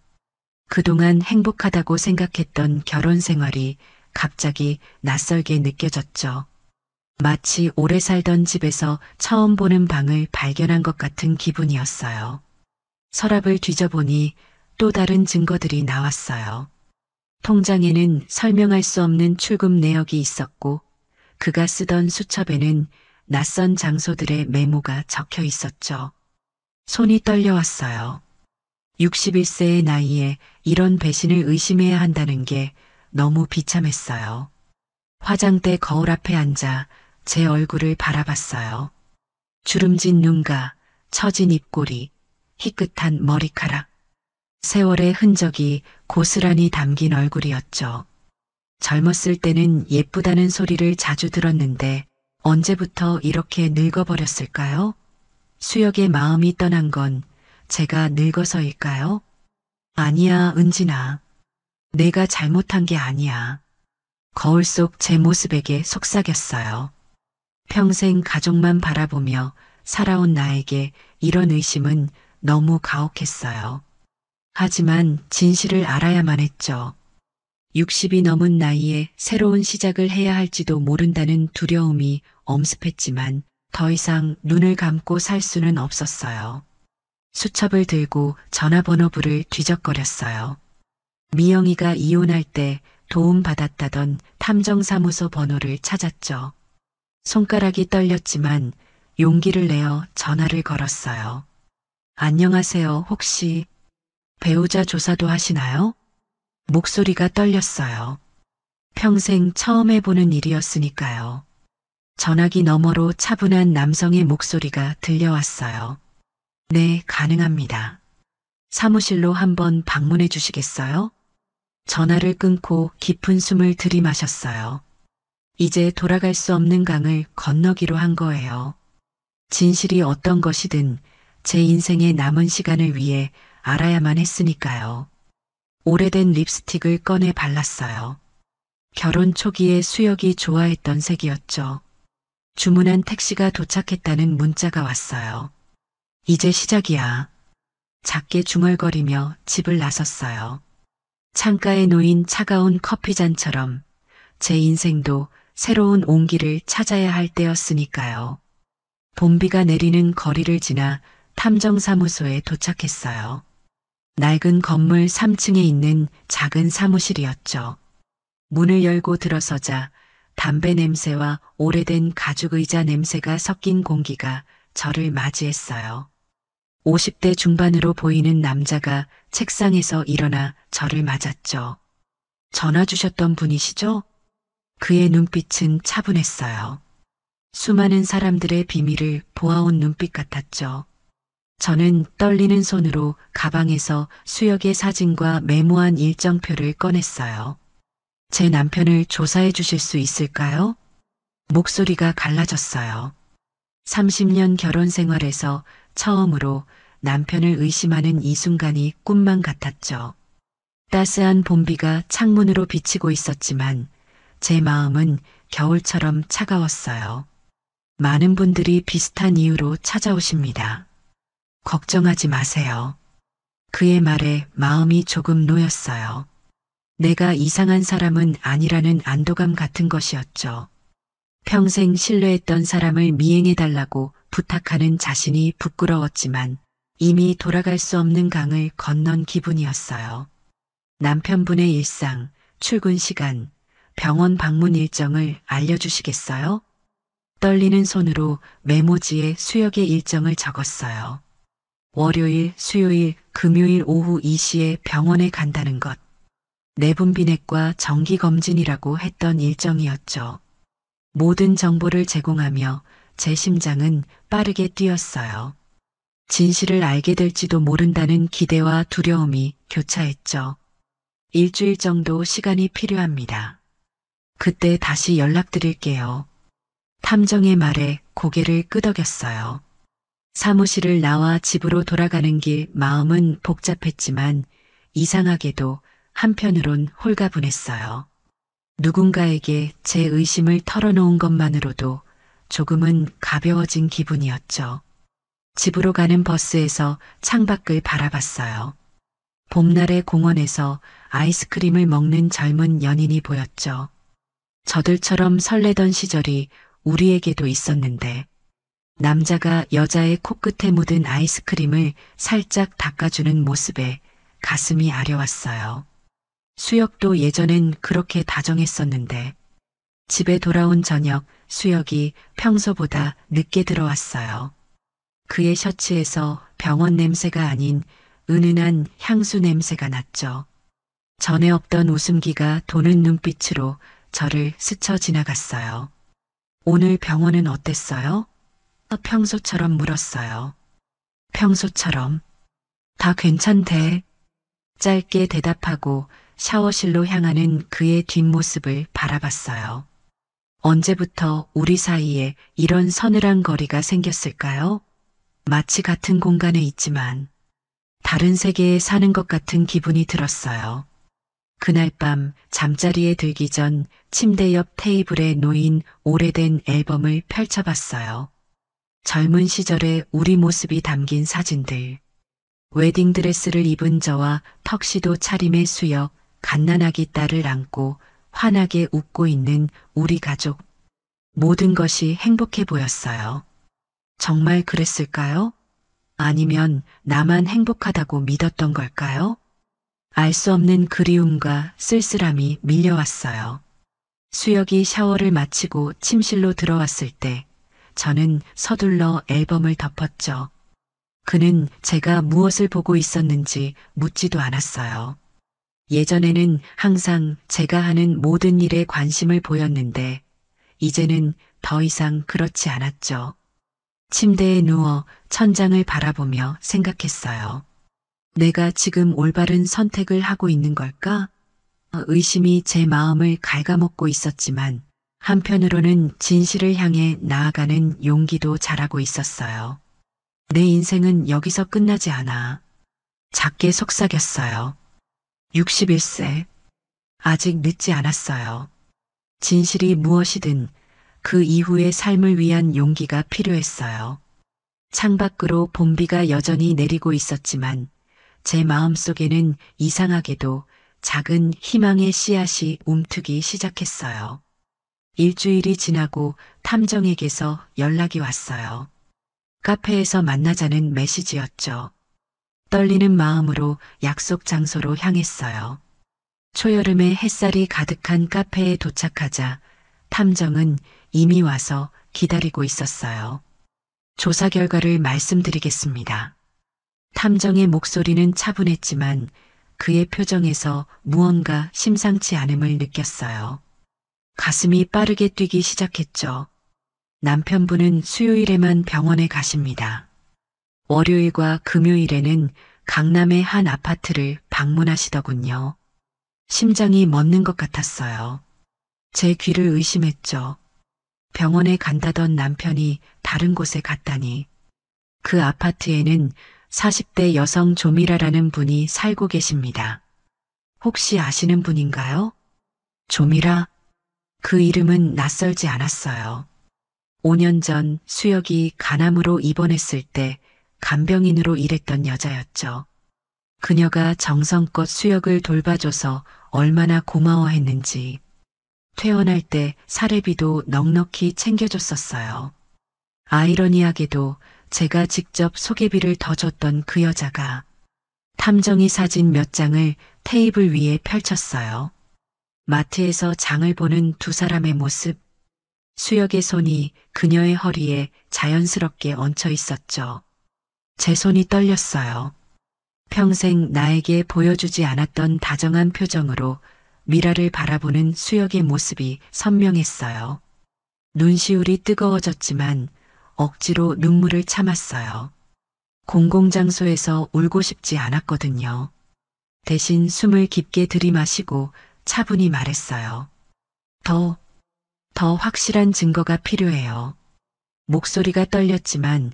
그동안 행복하다고 생각했던 결혼 생활이 갑자기 낯설게 느껴졌죠. 마치 오래 살던 집에서 처음 보는 방을 발견한 것 같은 기분이었어요. 서랍을 뒤져보니 또 다른 증거들이 나왔어요. 통장에는 설명할 수 없는 출금 내역이 있었고 그가 쓰던 수첩에는 낯선 장소들의 메모가 적혀 있었죠. 손이 떨려왔어요. 61세의 나이에 이런 배신을 의심해야 한다는 게 너무 비참했어요. 화장대 거울 앞에 앉아 제 얼굴을 바라봤어요. 주름진 눈가, 처진 입꼬리, 희끗한 머리카락. 세월의 흔적이 고스란히 담긴 얼굴이었죠. 젊었을 때는 예쁘다는 소리를 자주 들었는데 언제부터 이렇게 늙어버렸을까요? 수혁의 마음이 떠난 건 제가 늙어서일까요? 아니야, 은진아. 내가 잘못한 게 아니야. 거울 속 제 모습에게 속삭였어요. 평생 가족만 바라보며 살아온 나에게 이런 의심은 너무 가혹했어요. 하지만 진실을 알아야만 했죠. 60이 넘은 나이에 새로운 시작을 해야 할지도 모른다는 두려움이 엄습했지만 더 이상 눈을 감고 살 수는 없었어요. 수첩을 들고 전화번호부를 뒤적거렸어요. 미영이가 이혼할 때 도움받았다던 탐정사무소 번호를 찾았죠. 손가락이 떨렸지만 용기를 내어 전화를 걸었어요. 안녕하세요. 혹시 배우자 조사도 하시나요? 목소리가 떨렸어요. 평생 처음 해보는 일이었으니까요. 전화기 너머로 차분한 남성의 목소리가 들려왔어요. 네, 가능합니다. 사무실로 한번 방문해 주시겠어요? 전화를 끊고 깊은 숨을 들이마셨어요. 이제 돌아갈 수 없는 강을 건너기로 한 거예요. 진실이 어떤 것이든 제 인생의 남은 시간을 위해 알아야만 했으니까요. 오래된 립스틱을 꺼내 발랐어요. 결혼 초기에 수혁이 좋아했던 색이었죠. 주문한 택시가 도착했다는 문자가 왔어요. 이제 시작이야. 작게 중얼거리며 집을 나섰어요. 창가에 놓인 차가운 커피잔처럼 제 인생도 새로운 온기를 찾아야 할 때였으니까요. 봄비가 내리는 거리를 지나 탐정사무소에 도착했어요. 낡은 건물 3층에 있는 작은 사무실이었죠. 문을 열고 들어서자 담배 냄새와 오래된 가죽 의자 냄새가 섞인 공기가 저를 맞이했어요. 50대 중반으로 보이는 남자가 책상에서 일어나 저를 맞았죠. 전화 주셨던 분이시죠? 그의 눈빛은 차분했어요. 수많은 사람들의 비밀을 보아온 눈빛 같았죠. 저는 떨리는 손으로 가방에서 수혁의 사진과 메모한 일정표를 꺼냈어요. 제 남편을 조사해 주실 수 있을까요? 목소리가 갈라졌어요. 30년 결혼 생활에서 처음으로 남편을 의심하는 이 순간이 꿈만 같았죠. 따스한 봄비가 창문으로 비치고 있었지만 제 마음은 겨울처럼 차가웠어요. 많은 분들이 비슷한 이유로 찾아오십니다. 걱정하지 마세요. 그의 말에 마음이 조금 놓였어요. 내가 이상한 사람은 아니라는 안도감 같은 것이었죠. 평생 신뢰했던 사람을 미행해달라고 부탁하는 자신이 부끄러웠지만 이미 돌아갈 수 없는 강을 건넌 기분이었어요. 남편분의 일상, 출근 시간, 병원 방문 일정을 알려주시겠어요? 떨리는 손으로 메모지에 수혁의 일정을 적었어요. 월요일, 수요일, 금요일 오후 2시에 병원에 간다는 것. 내분비내과 정기검진이라고 했던 일정이었죠. 모든 정보를 제공하며 제 심장은 빠르게 뛰었어요. 진실을 알게 될지도 모른다는 기대와 두려움이 교차했죠. 일주일 정도 시간이 필요합니다. 그때 다시 연락드릴게요. 탐정의 말에 고개를 끄덕였어요. 사무실을 나와 집으로 돌아가는 길 마음은 복잡했지만 이상하게도 한편으론 홀가분했어요. 누군가에게 제 의심을 털어놓은 것만으로도 조금은 가벼워진 기분이었죠. 집으로 가는 버스에서 창밖을 바라봤어요. 봄날의 공원에서 아이스크림을 먹는 젊은 연인이 보였죠. 저들처럼 설레던 시절이 우리에게도 있었는데 남자가 여자의 코끝에 묻은 아이스크림을 살짝 닦아주는 모습에 가슴이 아려왔어요. 수혁도 예전엔 그렇게 다정했었는데 집에 돌아온 저녁 수혁이 평소보다 늦게 들어왔어요. 그의 셔츠에서 병원 냄새가 아닌 은은한 향수 냄새가 났죠. 전에 없던 웃음기가 도는 눈빛으로 저를 스쳐 지나갔어요. 오늘 병원은 어땠어요? 평소처럼 물었어요. 평소처럼. 다 괜찮대. 짧게 대답하고 샤워실로 향하는 그의 뒷모습을 바라봤어요. 언제부터 우리 사이에 이런 서늘한 거리가 생겼을까요? 마치 같은 공간에 있지만 다른 세계에 사는 것 같은 기분이 들었어요. 그날 밤 잠자리에 들기 전 침대 옆 테이블에 놓인 오래된 앨범을 펼쳐봤어요. 젊은 시절의 우리 모습이 담긴 사진들. 웨딩드레스를 입은 저와 턱시도 차림의 수혁, 갓난아기 딸을 안고 환하게 웃고 있는 우리 가족. 모든 것이 행복해 보였어요. 정말 그랬을까요? 아니면 나만 행복하다고 믿었던 걸까요? 알 수 없는 그리움과 쓸쓸함이 밀려왔어요. 수혁이 샤워를 마치고 침실로 들어왔을 때 저는 서둘러 앨범을 덮었죠. 그는 제가 무엇을 보고 있었는지 묻지도 않았어요. 예전에는 항상 제가 하는 모든 일에 관심을 보였는데 이제는 더 이상 그렇지 않았죠. 침대에 누워 천장을 바라보며 생각했어요. 내가 지금 올바른 선택을 하고 있는 걸까? 의심이 제 마음을 갉아먹고 있었지만 한편으로는 진실을 향해 나아가는 용기도 자라고 있었어요. 내 인생은 여기서 끝나지 않아. 작게 속삭였어요. 61세. 아직 늦지 않았어요. 진실이 무엇이든 그 이후의 삶을 위한 용기가 필요했어요. 창밖으로 봄비가 여전히 내리고 있었지만 제 마음속에는 이상하게도 작은 희망의 씨앗이 움트기 시작했어요. 일주일이 지나고 탐정에게서 연락이 왔어요. 카페에서 만나자는 메시지였죠. 떨리는 마음으로 약속 장소로 향했어요. 초여름에 햇살이 가득한 카페에 도착하자 탐정은 이미 와서 기다리고 있었어요. 조사 결과를 말씀드리겠습니다. 탐정의 목소리는 차분했지만 그의 표정에서 무언가 심상치 않음을 느꼈어요. 가슴이 빠르게 뛰기 시작했죠. 남편분은 수요일에만 병원에 가십니다. 월요일과 금요일에는 강남의 한 아파트를 방문하시더군요. 심장이 멎는 것 같았어요. 제 귀를 의심했죠. 병원에 간다던 남편이 다른 곳에 갔다니. 그 아파트에는 40대 여성 조미라라는 분이 살고 계십니다. 혹시 아시는 분인가요? 조미라? 그 이름은 낯설지 않았어요. 5년 전 수혁이 간암으로 입원했을 때 간병인으로 일했던 여자였죠. 그녀가 정성껏 수혁을 돌봐줘서 얼마나 고마워했는지. 퇴원할 때 사례비도 넉넉히 챙겨줬었어요. 아이러니하게도 제가 직접 소개비를 더 줬던 그 여자가 탐정이 사진 몇 장을 테이블 위에 펼쳤어요. 마트에서 장을 보는 두 사람의 모습. 수혁의 손이 그녀의 허리에 자연스럽게 얹혀 있었죠. 제 손이 떨렸어요. 평생 나에게 보여주지 않았던 다정한 표정으로 미라를 바라보는 수혁의 모습이 선명했어요. 눈시울이 뜨거워졌지만 억지로 눈물을 참았어요. 공공장소에서 울고 싶지 않았거든요. 대신 숨을 깊게 들이마시고 차분히 말했어요. 더 확실한 증거가 필요해요. 목소리가 떨렸지만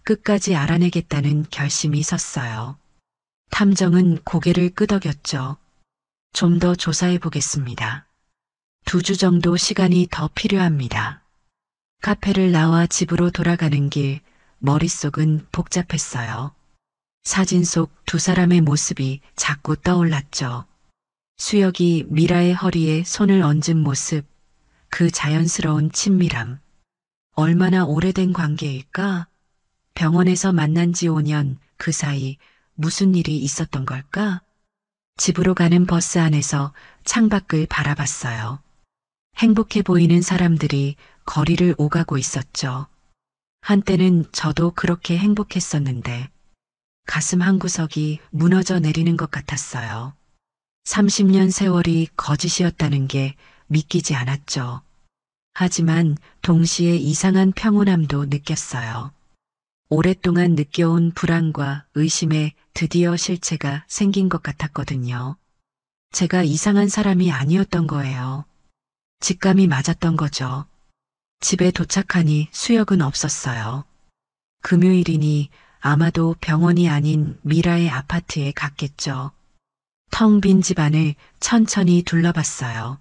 끝까지 알아내겠다는 결심이 섰어요. 탐정은 고개를 끄덕였죠. 좀 더 조사해 보겠습니다. 2주 정도 시간이 더 필요합니다. 카페를 나와 집으로 돌아가는 길 머릿속은 복잡했어요. 사진 속 두 사람의 모습이 자꾸 떠올랐죠. 수혁이 미라의 허리에 손을 얹은 모습, 그 자연스러운 친밀함. 얼마나 오래된 관계일까? 병원에서 만난 지 5년, 그 사이 무슨 일이 있었던 걸까? 집으로 가는 버스 안에서 창밖을 바라봤어요. 행복해 보이는 사람들이 거리를 오가고 있었죠. 한때는 저도 그렇게 행복했었는데 가슴 한구석이 무너져 내리는 것 같았어요. 30년 세월이 거짓이었다는 게 믿기지 않았죠. 하지만 동시에 이상한 평온함도 느꼈어요. 오랫동안 느껴온 불안과 의심에 드디어 실체가 생긴 것 같았거든요. 제가 이상한 사람이 아니었던 거예요. 직감이 맞았던 거죠. 집에 도착하니 수혁은 없었어요. 금요일이니 아마도 병원이 아닌 미라의 아파트에 갔겠죠. 텅 빈 집안을 천천히 둘러봤어요.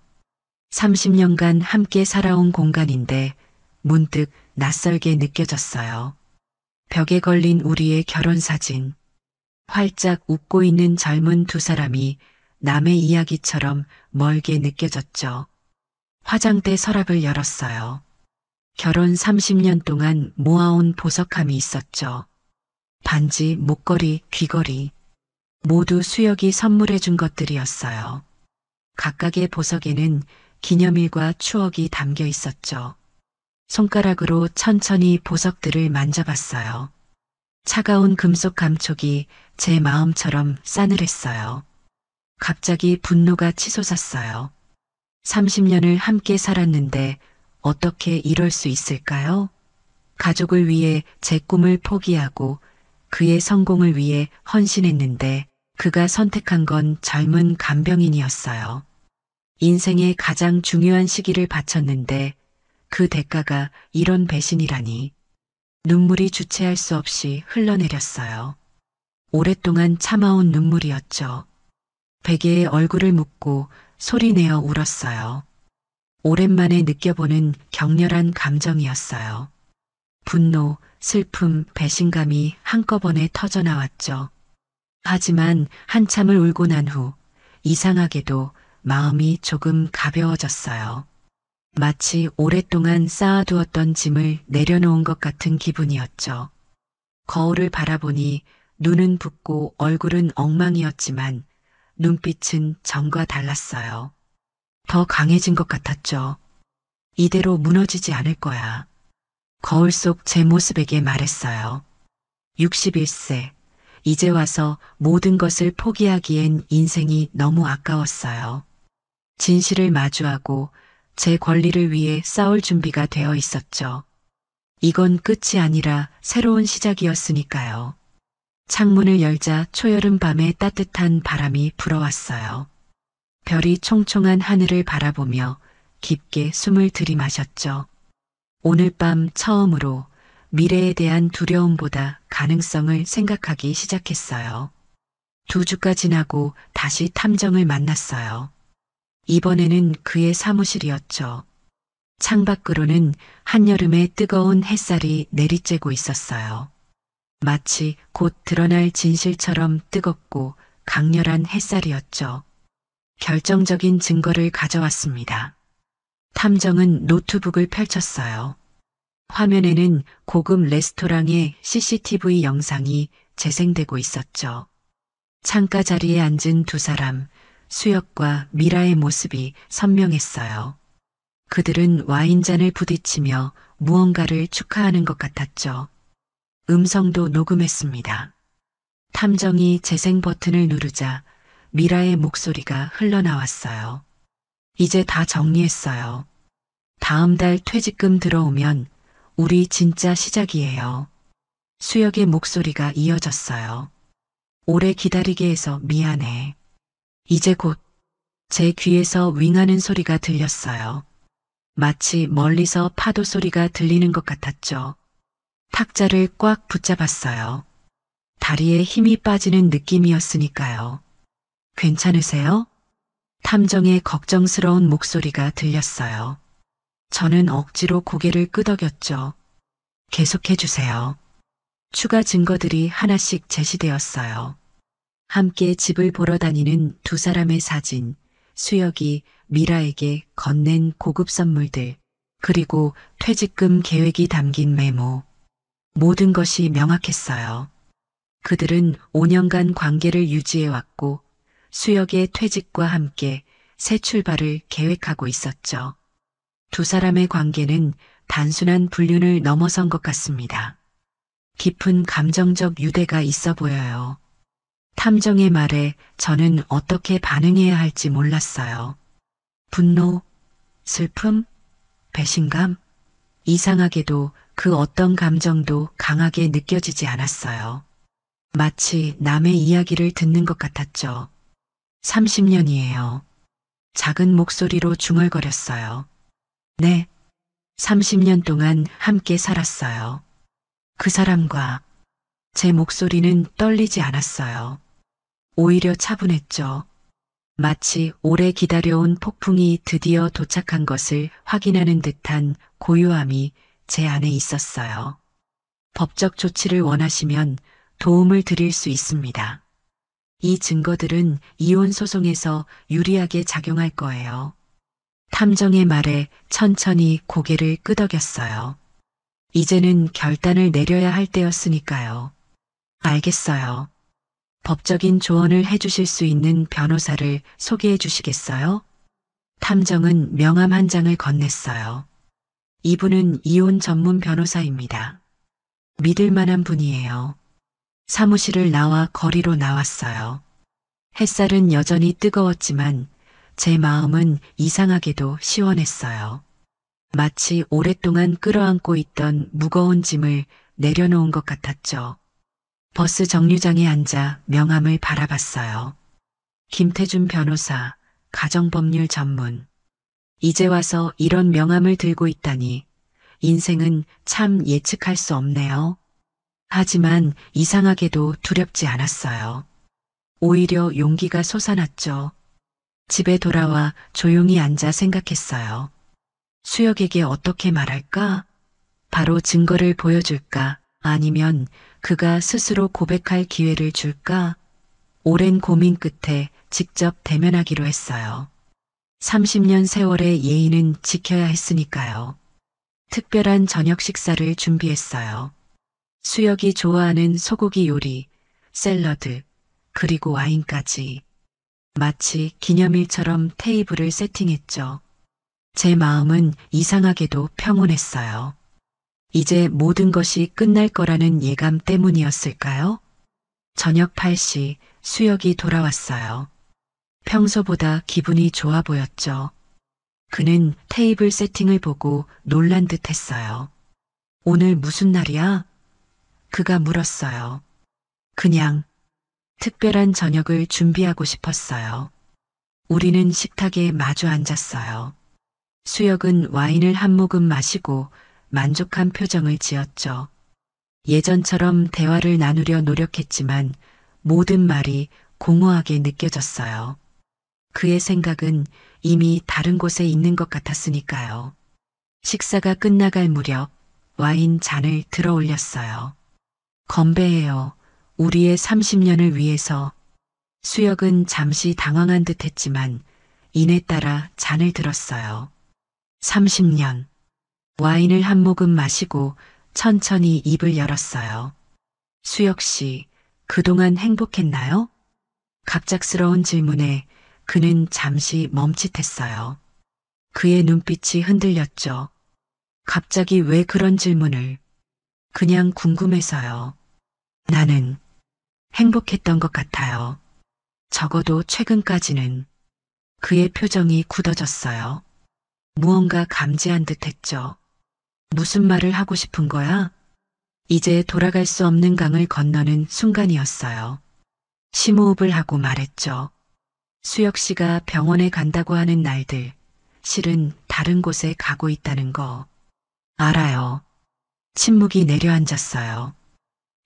30년간 함께 살아온 공간인데 문득 낯설게 느껴졌어요. 벽에 걸린 우리의 결혼 사진. 활짝 웃고 있는 젊은 두 사람이 남의 이야기처럼 멀게 느껴졌죠. 화장대 서랍을 열었어요. 결혼 30년 동안 모아온 보석함이 있었죠. 반지, 목걸이, 귀걸이. 모두 수혁이 선물해 준 것들이었어요. 각각의 보석에는 기념일과 추억이 담겨 있었죠. 손가락으로 천천히 보석들을 만져봤어요. 차가운 금속 감촉이 제 마음처럼 싸늘했어요. 갑자기 분노가 치솟았어요. 30년을 함께 살았는데 어떻게 이럴 수 있을까요? 가족을 위해 제 꿈을 포기하고 그의 성공을 위해 헌신했는데 그가 선택한 건 젊은 간병인이었어요. 인생의 가장 중요한 시기를 바쳤는데 그 대가가 이런 배신이라니. 눈물이 주체할 수 없이 흘러내렸어요. 오랫동안 참아온 눈물이었죠. 베개에 얼굴을 묻고 소리내어 울었어요. 오랜만에 느껴보는 격렬한 감정이었어요. 분노, 슬픔, 배신감이 한꺼번에 터져 나왔죠. 하지만 한참을 울고 난 후 이상하게도 마음이 조금 가벼워졌어요. 마치 오랫동안 쌓아두었던 짐을 내려놓은 것 같은 기분이었죠. 거울을 바라보니 눈은 붓고 얼굴은 엉망이었지만 눈빛은 전과 달랐어요. 더 강해진 것 같았죠. 이대로 무너지지 않을 거야. 거울 속 제 모습에게 말했어요. 61세. 이제 와서 모든 것을 포기하기엔 인생이 너무 아까웠어요. 진실을 마주하고 제 권리를 위해 싸울 준비가 되어 있었죠. 이건 끝이 아니라 새로운 시작이었으니까요. 창문을 열자 초여름 밤에 따뜻한 바람이 불어왔어요. 별이 총총한 하늘을 바라보며 깊게 숨을 들이마셨죠. 오늘 밤 처음으로 미래에 대한 두려움보다 가능성을 생각하기 시작했어요. 2주가 지나고 다시 탐정을 만났어요. 이번에는 그의 사무실이었죠. 창밖으로는 한여름의 뜨거운 햇살이 내리쬐고 있었어요. 마치 곧 드러날 진실처럼 뜨겁고 강렬한 햇살이었죠. 결정적인 증거를 가져왔습니다. 탐정은 노트북을 펼쳤어요. 화면에는 고급 레스토랑의 CCTV 영상이 재생되고 있었죠. 창가 자리에 앉은 두 사람, 수혁과 미라의 모습이 선명했어요. 그들은 와인잔을 부딪히며 무언가를 축하하는 것 같았죠. 음성도 녹음했습니다. 탐정이 재생 버튼을 누르자 미라의 목소리가 흘러나왔어요. 이제 다 정리했어요. 다음 달 퇴직금 들어오면 우리 진짜 시작이에요. 수혁의 목소리가 이어졌어요. 오래 기다리게 해서 미안해. 이제 곧 제 귀에서 윙하는 소리가 들렸어요. 마치 멀리서 파도 소리가 들리는 것 같았죠. 탁자를 꽉 붙잡았어요. 다리에 힘이 빠지는 느낌이었으니까요. 괜찮으세요? 탐정의 걱정스러운 목소리가 들렸어요. 저는 억지로 고개를 끄덕였죠. 계속해 주세요. 추가 증거들이 하나씩 제시되었어요. 함께 집을 보러 다니는 두 사람의 사진, 수혁이 미라에게 건넨 고급 선물들, 그리고 퇴직금 계획이 담긴 메모. 모든 것이 명확했어요. 그들은 5년간 관계를 유지해왔고 수혁의 퇴직과 함께 새 출발을 계획하고 있었죠. 두 사람의 관계는 단순한 불륜을 넘어선 것 같습니다. 깊은 감정적 유대가 있어 보여요. 탐정의 말에 저는 어떻게 반응해야 할지 몰랐어요. 분노, 슬픔, 배신감? 이상하게도 그 어떤 감정도 강하게 느껴지지 않았어요. 마치 남의 이야기를 듣는 것 같았죠. 30년이에요. 작은 목소리로 중얼거렸어요. 네, 30년 동안 함께 살았어요. 그 사람과 제 목소리는 떨리지 않았어요. 오히려 차분했죠. 마치 오래 기다려온 폭풍이 드디어 도착한 것을 확인하는 듯한 고요함이 제 안에 있었어요. 법적 조치를 원하시면 도움을 드릴 수 있습니다. 이 증거들은 이혼 소송에서 유리하게 작용할 거예요. 탐정의 말에 천천히 고개를 끄덕였어요. 이제는 결단을 내려야 할 때였으니까요. 알겠어요. 법적인 조언을 해주실 수 있는 변호사를 소개해 주시겠어요? 탐정은 명함 한 장을 건넸어요. 이분은 이혼 전문 변호사입니다. 믿을 만한 분이에요. 사무실을 나와 거리로 나왔어요. 햇살은 여전히 뜨거웠지만 제 마음은 이상하게도 시원했어요. 마치 오랫동안 끌어안고 있던 무거운 짐을 내려놓은 것 같았죠. 버스 정류장에 앉아 명함을 바라봤어요. 김태준 변호사, 가정법률 전문. 이제 와서 이런 명함을 들고 있다니 인생은 참 예측할 수 없네요. 하지만 이상하게도 두렵지 않았어요. 오히려 용기가 솟아났죠. 집에 돌아와 조용히 앉아 생각했어요. 수혁에게 어떻게 말할까? 바로 증거를 보여줄까? 아니면 그가 스스로 고백할 기회를 줄까? 오랜 고민 끝에 직접 대면하기로 했어요. 30년 세월의 예의는 지켜야 했으니까요. 특별한 저녁 식사를 준비했어요. 수혁이 좋아하는 소고기 요리, 샐러드, 그리고 와인까지. 마치 기념일처럼 테이블을 세팅했죠. 제 마음은 이상하게도 평온했어요. 이제 모든 것이 끝날 거라는 예감 때문이었을까요? 저녁 8시 수혁이 돌아왔어요. 평소보다 기분이 좋아 보였죠. 그는 테이블 세팅을 보고 놀란 듯 했어요. 오늘 무슨 날이야? 그가 물었어요. 그냥 특별한 저녁을 준비하고 싶었어요. 우리는 식탁에 마주 앉았어요. 수혁은 와인을 한 모금 마시고 만족한 표정을 지었죠. 예전처럼 대화를 나누려 노력했지만 모든 말이 공허하게 느껴졌어요. 그의 생각은 이미 다른 곳에 있는 것 같았으니까요. 식사가 끝나갈 무렵 와인 잔을 들어 올렸어요. 건배해요. 우리의 30년을 위해서. 수혁은 잠시 당황한 듯 했지만 이내 따라 잔을 들었어요. 30년. 와인을 한 모금 마시고 천천히 입을 열었어요. 수혁 씨, 그동안 행복했나요? 갑작스러운 질문에 그는 잠시 멈칫했어요. 그의 눈빛이 흔들렸죠. 갑자기 왜 그런 질문을? 그냥 궁금해서요. 나는 행복했던 것 같아요. 적어도 최근까지는. 그의 표정이 굳어졌어요. 무언가 감지한 듯 했죠. 무슨 말을 하고 싶은 거야? 이제 돌아갈 수 없는 강을 건너는 순간이었어요. 심호흡을 하고 말했죠. 수혁 씨가 병원에 간다고 하는 날들, 실은 다른 곳에 가고 있다는 거. 알아요. 침묵이 내려앉았어요.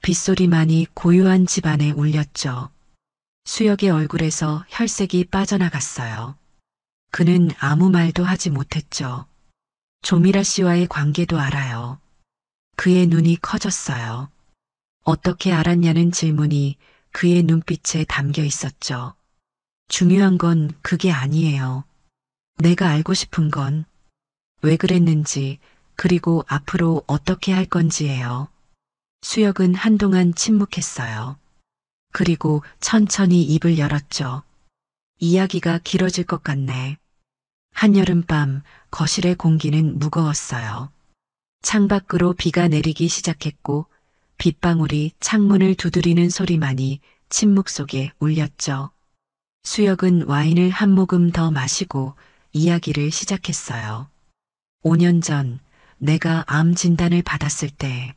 빗소리만이 고요한 집안에 울렸죠. 수혁의 얼굴에서 혈색이 빠져나갔어요. 그는 아무 말도 하지 못했죠. 조미라 씨와의 관계도 알아요. 그의 눈이 커졌어요. 어떻게 알았냐는 질문이 그의 눈빛에 담겨 있었죠. 중요한 건 그게 아니에요. 내가 알고 싶은 건 왜 그랬는지, 그리고 앞으로 어떻게 할 건지예요. 수혁은 한동안 침묵했어요. 그리고 천천히 입을 열었죠. 이야기가 길어질 것 같네. 한여름밤 거실의 공기는 무거웠어요. 창밖으로 비가 내리기 시작했고 빗방울이 창문을 두드리는 소리만이 침묵 속에 울렸죠. 수혁은 와인을 한 모금 더 마시고 이야기를 시작했어요. 5년 전 내가 암 진단을 받았을 때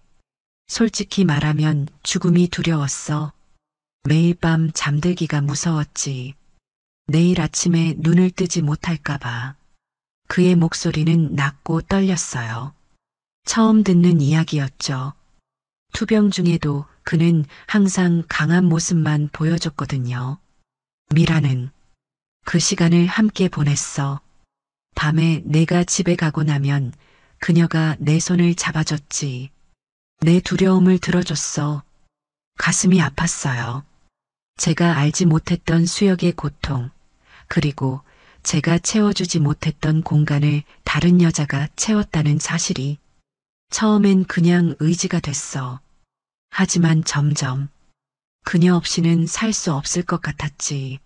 솔직히 말하면 죽음이 두려웠어. 매일 밤 잠들기가 무서웠지. 내일 아침에 눈을 뜨지 못할까봐. 그의 목소리는 낮고 떨렸어요. 처음 듣는 이야기였죠. 투병 중에도 그는 항상 강한 모습만 보여줬거든요. 미라는 그 시간을 함께 보냈어. 밤에 내가 집에 가고 나면 그녀가 내 손을 잡아줬지. 내 두려움을 들어줬어. 가슴이 아팠어요. 제가 알지 못했던 수혁의 고통, 그리고 제가 채워주지 못했던 공간을 다른 여자가 채웠다는 사실이 처음엔 그냥 의지가 됐어. 하지만 점점 그녀 없이는 살 수 없을 것 같았지.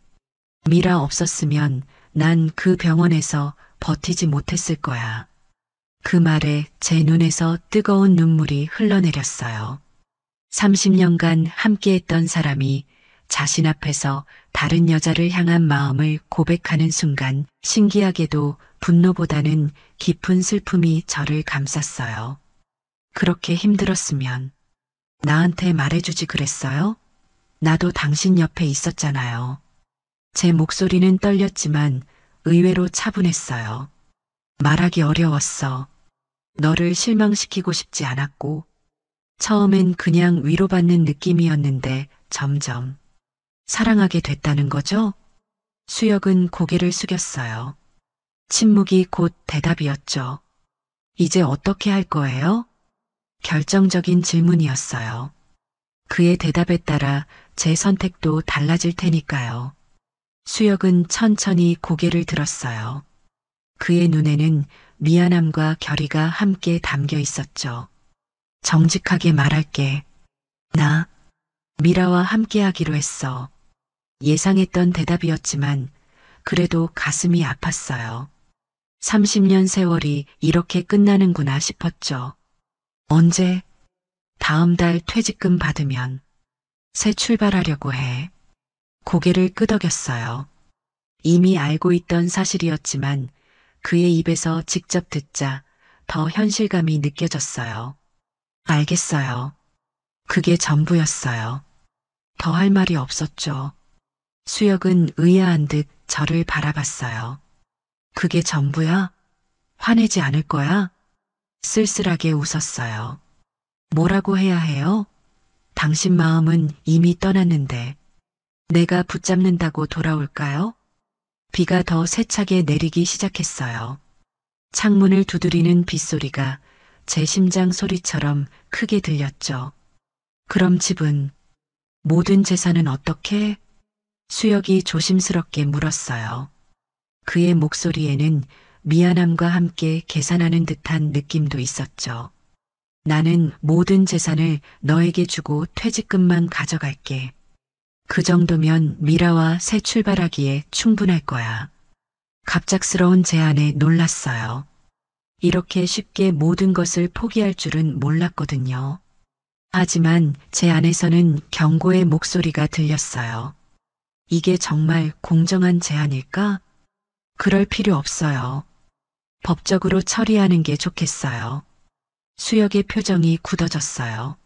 미라 없었으면 난 그 병원에서 버티지 못했을 거야. 그 말에 제 눈에서 뜨거운 눈물이 흘러내렸어요. 30년간 함께했던 사람이 자신 앞에서 다른 여자를 향한 마음을 고백하는 순간 신기하게도 분노보다는 깊은 슬픔이 저를 감쌌어요. 그렇게 힘들었으면 나한테 말해주지 그랬어요? 나도 당신 옆에 있었잖아요. 제 목소리는 떨렸지만 의외로 차분했어요. 말하기 어려웠어. 너를 실망시키고 싶지 않았고 처음엔 그냥 위로받는 느낌이었는데 점점 사랑하게 됐다는 거죠? 수혁은 고개를 숙였어요. 침묵이 곧 대답이었죠. 이제 어떻게 할 거예요? 결정적인 질문이었어요. 그의 대답에 따라 제 선택도 달라질 테니까요. 수혁은 천천히 고개를 들었어요. 그의 눈에는 미안함과 결의가 함께 담겨 있었죠. 정직하게 말할게. 나 미라와 함께 하기로 했어. 예상했던 대답이었지만 그래도 가슴이 아팠어요. 30년 세월이 이렇게 끝나는구나 싶었죠. 언제? 다음 달 퇴직금 받으면 새 출발하려고 해. 고개를 끄덕였어요. 이미 알고 있던 사실이었지만 그의 입에서 직접 듣자 더 현실감이 느껴졌어요. 알겠어요. 그게 전부였어요. 더 할 말이 없었죠. 수혁은 의아한 듯 저를 바라봤어요. 그게 전부야? 화내지 않을 거야? 쓸쓸하게 웃었어요. 뭐라고 해야 해요? 당신 마음은 이미 떠났는데 내가 붙잡는다고 돌아올까요? 비가 더 세차게 내리기 시작했어요. 창문을 두드리는 빗소리가 제 심장 소리처럼 크게 들렸죠. 그럼 집은, 모든 재산은 어떻게? 수혁이 조심스럽게 물었어요. 그의 목소리에는 미안함과 함께 계산하는 듯한 느낌도 있었죠. 나는 모든 재산을 너에게 주고 퇴직금만 가져갈게. 그 정도면 미라와 새 출발하기에 충분할 거야. 갑작스러운 제안에 놀랐어요. 이렇게 쉽게 모든 것을 포기할 줄은 몰랐거든요. 하지만 제 안에서는 경고의 목소리가 들렸어요. 이게 정말 공정한 제안일까? 그럴 필요 없어요. 법적으로 처리하는 게 좋겠어요. 수혁의 표정이 굳어졌어요.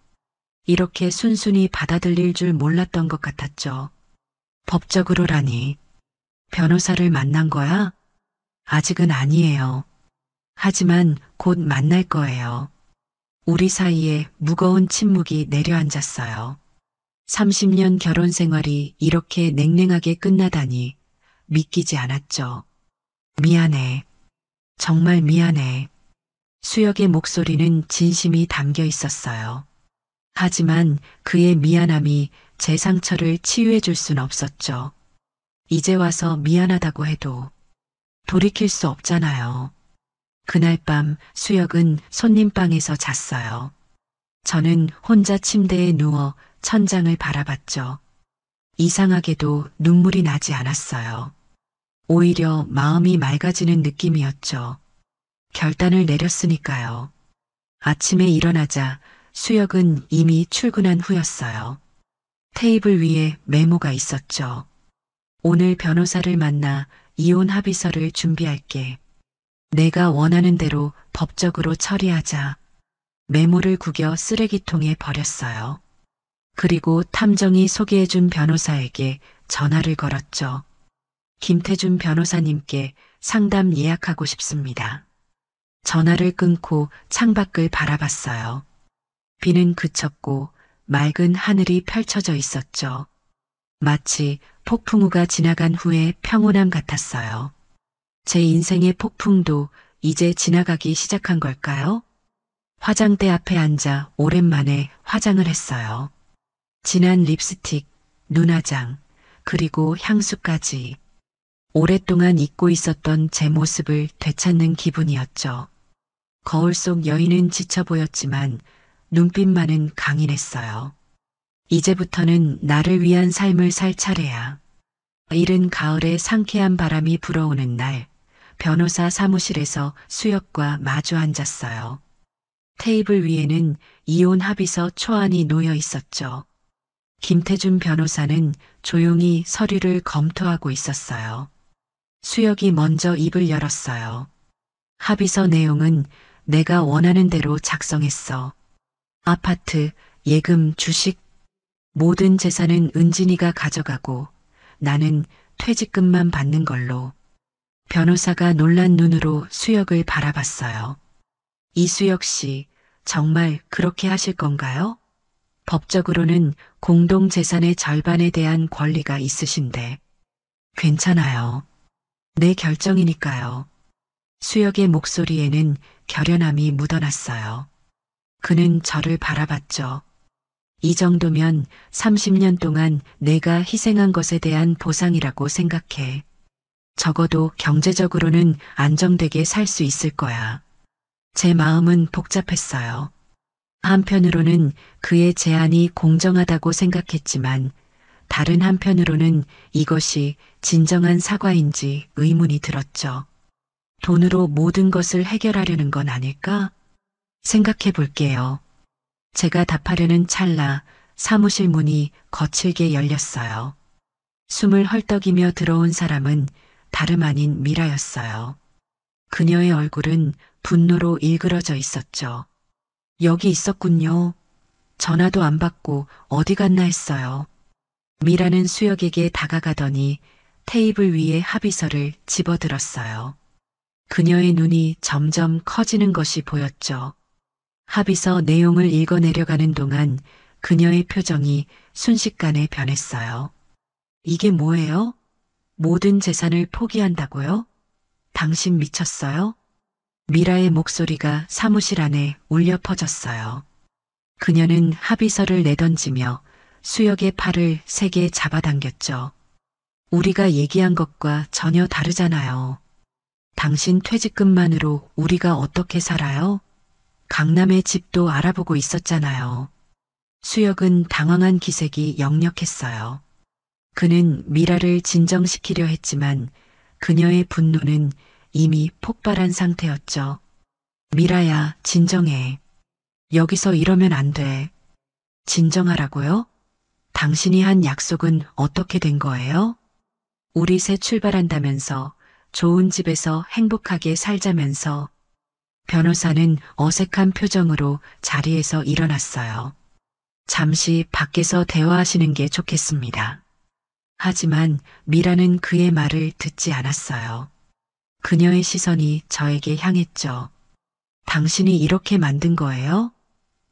이렇게 순순히 받아들일 줄 몰랐던 것 같았죠. 법적으로라니. 변호사를 만난 거야? 아직은 아니에요. 하지만 곧 만날 거예요. 우리 사이에 무거운 침묵이 내려앉았어요. 30년 결혼 생활이 이렇게 냉랭하게 끝나다니 믿기지 않았죠. 미안해. 정말 미안해. 수혁의 목소리는 진심이 담겨 있었어요. 하지만 그의 미안함이 제 상처를 치유해 줄 순 없었죠. 이제 와서 미안하다고 해도 돌이킬 수 없잖아요. 그날 밤 수혁은 손님방에서 잤어요. 저는 혼자 침대에 누워 천장을 바라봤죠. 이상하게도 눈물이 나지 않았어요. 오히려 마음이 맑아지는 느낌이었죠. 결단을 내렸으니까요. 아침에 일어나자 수혁은 이미 출근한 후였어요. 테이블 위에 메모가 있었죠. 오늘 변호사를 만나 이혼 합의서를 준비할게. 내가 원하는 대로 법적으로 처리하자. 메모를 구겨 쓰레기통에 버렸어요. 그리고 탐정이 소개해준 변호사에게 전화를 걸었죠. 김태준 변호사님께 상담 예약하고 싶습니다. 전화를 끊고 창밖을 바라봤어요. 비는 그쳤고 맑은 하늘이 펼쳐져 있었죠. 마치 폭풍우가 지나간 후의 평온함 같았어요. 제 인생의 폭풍도 이제 지나가기 시작한 걸까요? 화장대 앞에 앉아 오랜만에 화장을 했어요. 진한 립스틱, 눈화장, 그리고 향수까지. 오랫동안 잊고 있었던 제 모습을 되찾는 기분이었죠. 거울 속 여인은 지쳐 보였지만 눈빛만은 강인했어요. 이제부터는 나를 위한 삶을 살 차례야. 이른 가을에 상쾌한 바람이 불어오는 날, 변호사 사무실에서 수혁과 마주 앉았어요. 테이블 위에는 이혼 합의서 초안이 놓여 있었죠. 김태준 변호사는 조용히 서류를 검토하고 있었어요. 수혁이 먼저 입을 열었어요. 합의서 내용은 내가 원하는 대로 작성했어. 아파트, 예금, 주식, 모든 재산은 은진이가 가져가고 나는 퇴직금만 받는 걸로. 변호사가 놀란 눈으로 수혁을 바라봤어요. 이수혁 씨, 정말 그렇게 하실 건가요? 법적으로는 공동재산의 절반에 대한 권리가 있으신데. 괜찮아요. 내 결정이니까요. 수혁의 목소리에는 결연함이 묻어났어요. 그는 저를 바라봤죠. 이 정도면 30년 동안 내가 희생한 것에 대한 보상이라고 생각해. 적어도 경제적으로는 안정되게 살 수 있을 거야. 제 마음은 복잡했어요. 한편으로는 그의 제안이 공정하다고 생각했지만 다른 한편으로는 이것이 진정한 사과인지 의문이 들었죠. 돈으로 모든 것을 해결하려는 건 아닐까? 생각해 볼게요. 제가 답하려는 찰나 사무실 문이 거칠게 열렸어요. 숨을 헐떡이며 들어온 사람은 다름 아닌 미라였어요. 그녀의 얼굴은 분노로 일그러져 있었죠. 여기 있었군요. 전화도 안 받고 어디 갔나 했어요. 미라는 수혁에게 다가가더니 테이블 위에 합의서를 집어들었어요. 그녀의 눈이 점점 커지는 것이 보였죠. 합의서 내용을 읽어내려가는 동안 그녀의 표정이 순식간에 변했어요. 이게 뭐예요? 모든 재산을 포기한다고요? 당신 미쳤어요? 미라의 목소리가 사무실 안에 울려 퍼졌어요. 그녀는 합의서를 내던지며 수혁의 팔을 세게 잡아당겼죠. 우리가 얘기한 것과 전혀 다르잖아요. 당신 퇴직금만으로 우리가 어떻게 살아요? 강남의 집도 알아보고 있었잖아요. 수혁은 당황한 기색이 역력했어요. 그는 미라를 진정시키려 했지만 그녀의 분노는 이미 폭발한 상태였죠. 미라야, 진정해. 여기서 이러면 안 돼. 진정하라고요? 당신이 한 약속은 어떻게 된 거예요? 우리 새 출발한다면서 좋은 집에서 행복하게 살자면서. 변호사는 어색한 표정으로 자리에서 일어났어요. 잠시 밖에서 대화하시는 게 좋겠습니다. 하지만 미라는 그의 말을 듣지 않았어요. 그녀의 시선이 저에게 향했죠. 당신이 이렇게 만든 거예요?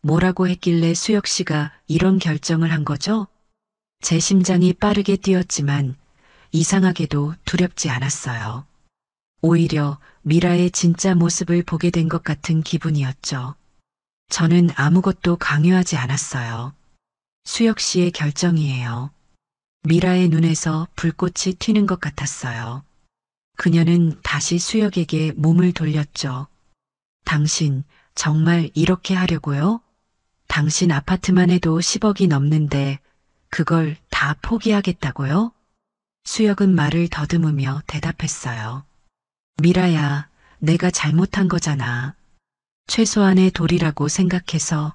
뭐라고 했길래 수혁 씨가 이런 결정을 한 거죠? 제 심장이 빠르게 뛰었지만 이상하게도 두렵지 않았어요. 오히려 미라의 진짜 모습을 보게 된 것 같은 기분이었죠. 저는 아무것도 강요하지 않았어요. 수혁 씨의 결정이에요. 미라의 눈에서 불꽃이 튀는 것 같았어요. 그녀는 다시 수혁에게 몸을 돌렸죠. 당신 정말 이렇게 하려고요? 당신 아파트만 해도 10억이 넘는데 그걸 다 포기하겠다고요? 수혁은 말을 더듬으며 대답했어요. 미라야, 내가 잘못한 거잖아. 최소한의 도리라고 생각해서.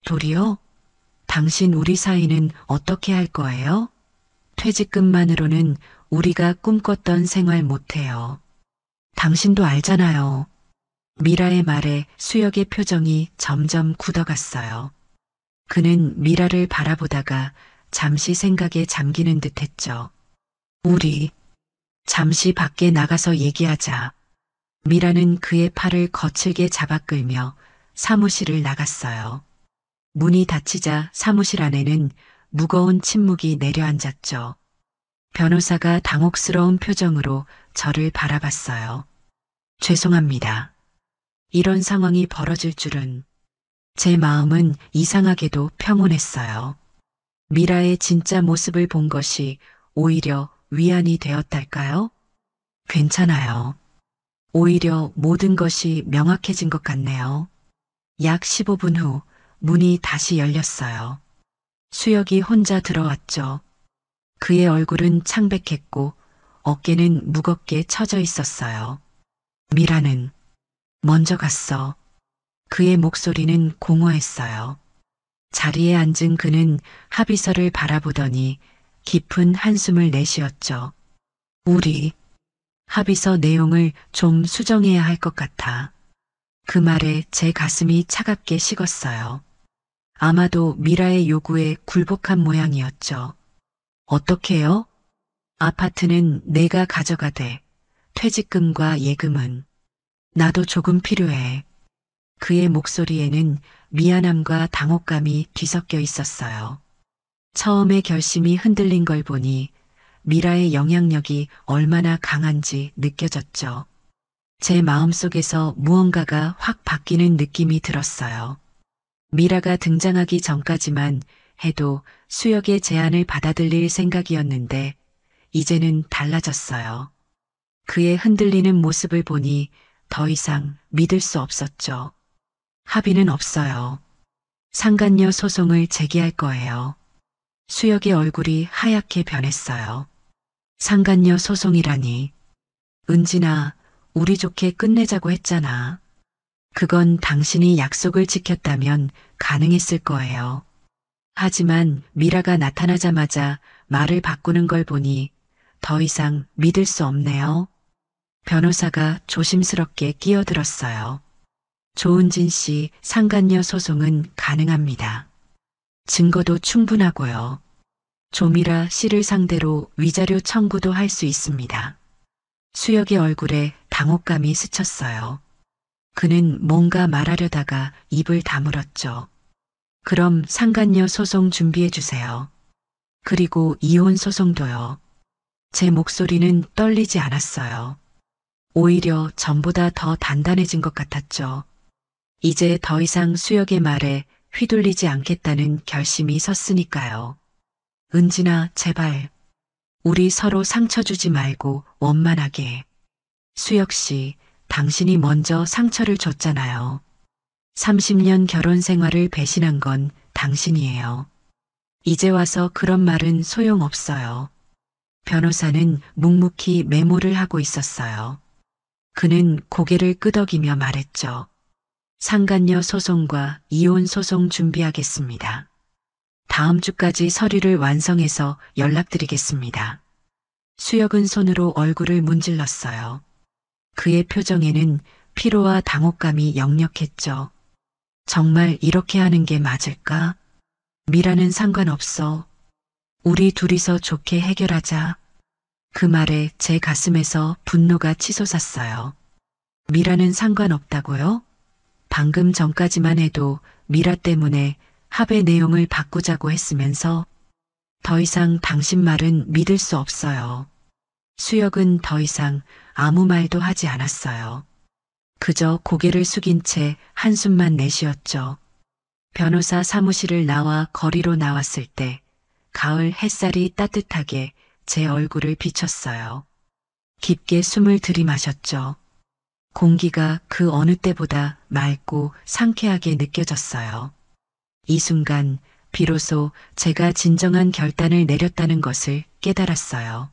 도리요? 당신 우리 사이는 어떻게 할 거예요? 퇴직금만으로는 우리가 꿈꿨던 생활 못해요. 당신도 알잖아요. 미라의 말에 수혁의 표정이 점점 굳어갔어요. 그는 미라를 바라보다가 잠시 생각에 잠기는 듯 했죠. 우리 잠시 밖에 나가서 얘기하자. 미라는 그의 팔을 거칠게 잡아 끌며 사무실을 나갔어요. 문이 닫히자 사무실 안에는 무거운 침묵이 내려앉았죠. 변호사가 당혹스러운 표정으로 저를 바라봤어요. 죄송합니다. 이런 상황이 벌어질 줄은. 제 마음은 이상하게도 평온했어요. 미라의 진짜 모습을 본 것이 오히려 위안이 되었달까요? 괜찮아요. 오히려 모든 것이 명확해진 것 같네요. 약 15분 후 문이 다시 열렸어요. 수혁이 혼자 들어왔죠. 그의 얼굴은 창백했고 어깨는 무겁게 처져 있었어요. 미라는 먼저 갔어. 그의 목소리는 공허했어요. 자리에 앉은 그는 합의서를 바라보더니 깊은 한숨을 내쉬었죠. 우리 합의서 내용을 좀 수정해야 할 것 같아. 그 말에 제 가슴이 차갑게 식었어요. 아마도 미라의 요구에 굴복한 모양이었죠. 어떻게요? 아파트는 내가 가져가되 퇴직금과 예금은 나도 조금 필요해. 그의 목소리에는 미안함과 당혹감이 뒤섞여 있었어요. 처음에 결심이 흔들린 걸 보니 미라의 영향력이 얼마나 강한지 느껴졌죠. 제 마음속에서 무언가가 확 바뀌는 느낌이 들었어요. 미라가 등장하기 전까지만 해도 수혁의 제안을 받아들일 생각이었는데 이제는 달라졌어요. 그의 흔들리는 모습을 보니 더 이상 믿을 수 없었죠. 합의는 없어요. 상간녀 소송을 제기할 거예요. 수혁의 얼굴이 하얗게 변했어요. 상간녀 소송이라니. 은진아, 우리 좋게 끝내자고 했잖아. 그건 당신이 약속을 지켰다면 가능했을 거예요. 하지만 미라가 나타나자마자 말을 바꾸는 걸 보니 더 이상 믿을 수 없네요. 변호사가 조심스럽게 끼어들었어요. 조은진 씨 상간녀 소송은 가능합니다. 증거도 충분하고요. 조미라 씨를 상대로 위자료 청구도 할 수 있습니다. 수혁의 얼굴에 당혹감이 스쳤어요. 그는 뭔가 말하려다가 입을 다물었죠. 그럼 상간녀 소송 준비해 주세요. 그리고 이혼 소송도요. 제 목소리는 떨리지 않았어요. 오히려 전보다 더 단단해진 것 같았죠. 이제 더 이상 수혁의 말에 휘둘리지 않겠다는 결심이 섰으니까요. 은진아, 제발. 우리 서로 상처 주지 말고 원만하게. 수혁 씨, 당신이 먼저 상처를 줬잖아요. 30년 결혼 생활을 배신한 건 당신이에요. 이제 와서 그런 말은 소용없어요. 변호사는 묵묵히 메모를 하고 있었어요. 그는 고개를 끄덕이며 말했죠. 상간녀 소송과 이혼 소송 준비하겠습니다. 다음 주까지 서류를 완성해서 연락드리겠습니다. 수혁은 손으로 얼굴을 문질렀어요. 그의 표정에는 피로와 당혹감이 역력했죠. 정말 이렇게 하는 게 맞을까? 미라는 상관없어. 우리 둘이서 좋게 해결하자. 그 말에 제 가슴에서 분노가 치솟았어요. 미라는 상관없다고요? 방금 전까지만 해도 미라 때문에 합의 내용을 바꾸자고 했으면서 더 이상 당신 말은 믿을 수 없어요. 수혁은 더 이상 아무 말도 하지 않았어요. 그저 고개를 숙인 채 한숨만 내쉬었죠. 변호사 사무실을 나와 거리로 나왔을 때 가을 햇살이 따뜻하게 제 얼굴을 비췄어요. 깊게 숨을 들이마셨죠. 공기가 그 어느 때보다 맑고 상쾌하게 느껴졌어요. 이 순간 비로소 제가 진정한 결단을 내렸다는 것을 깨달았어요.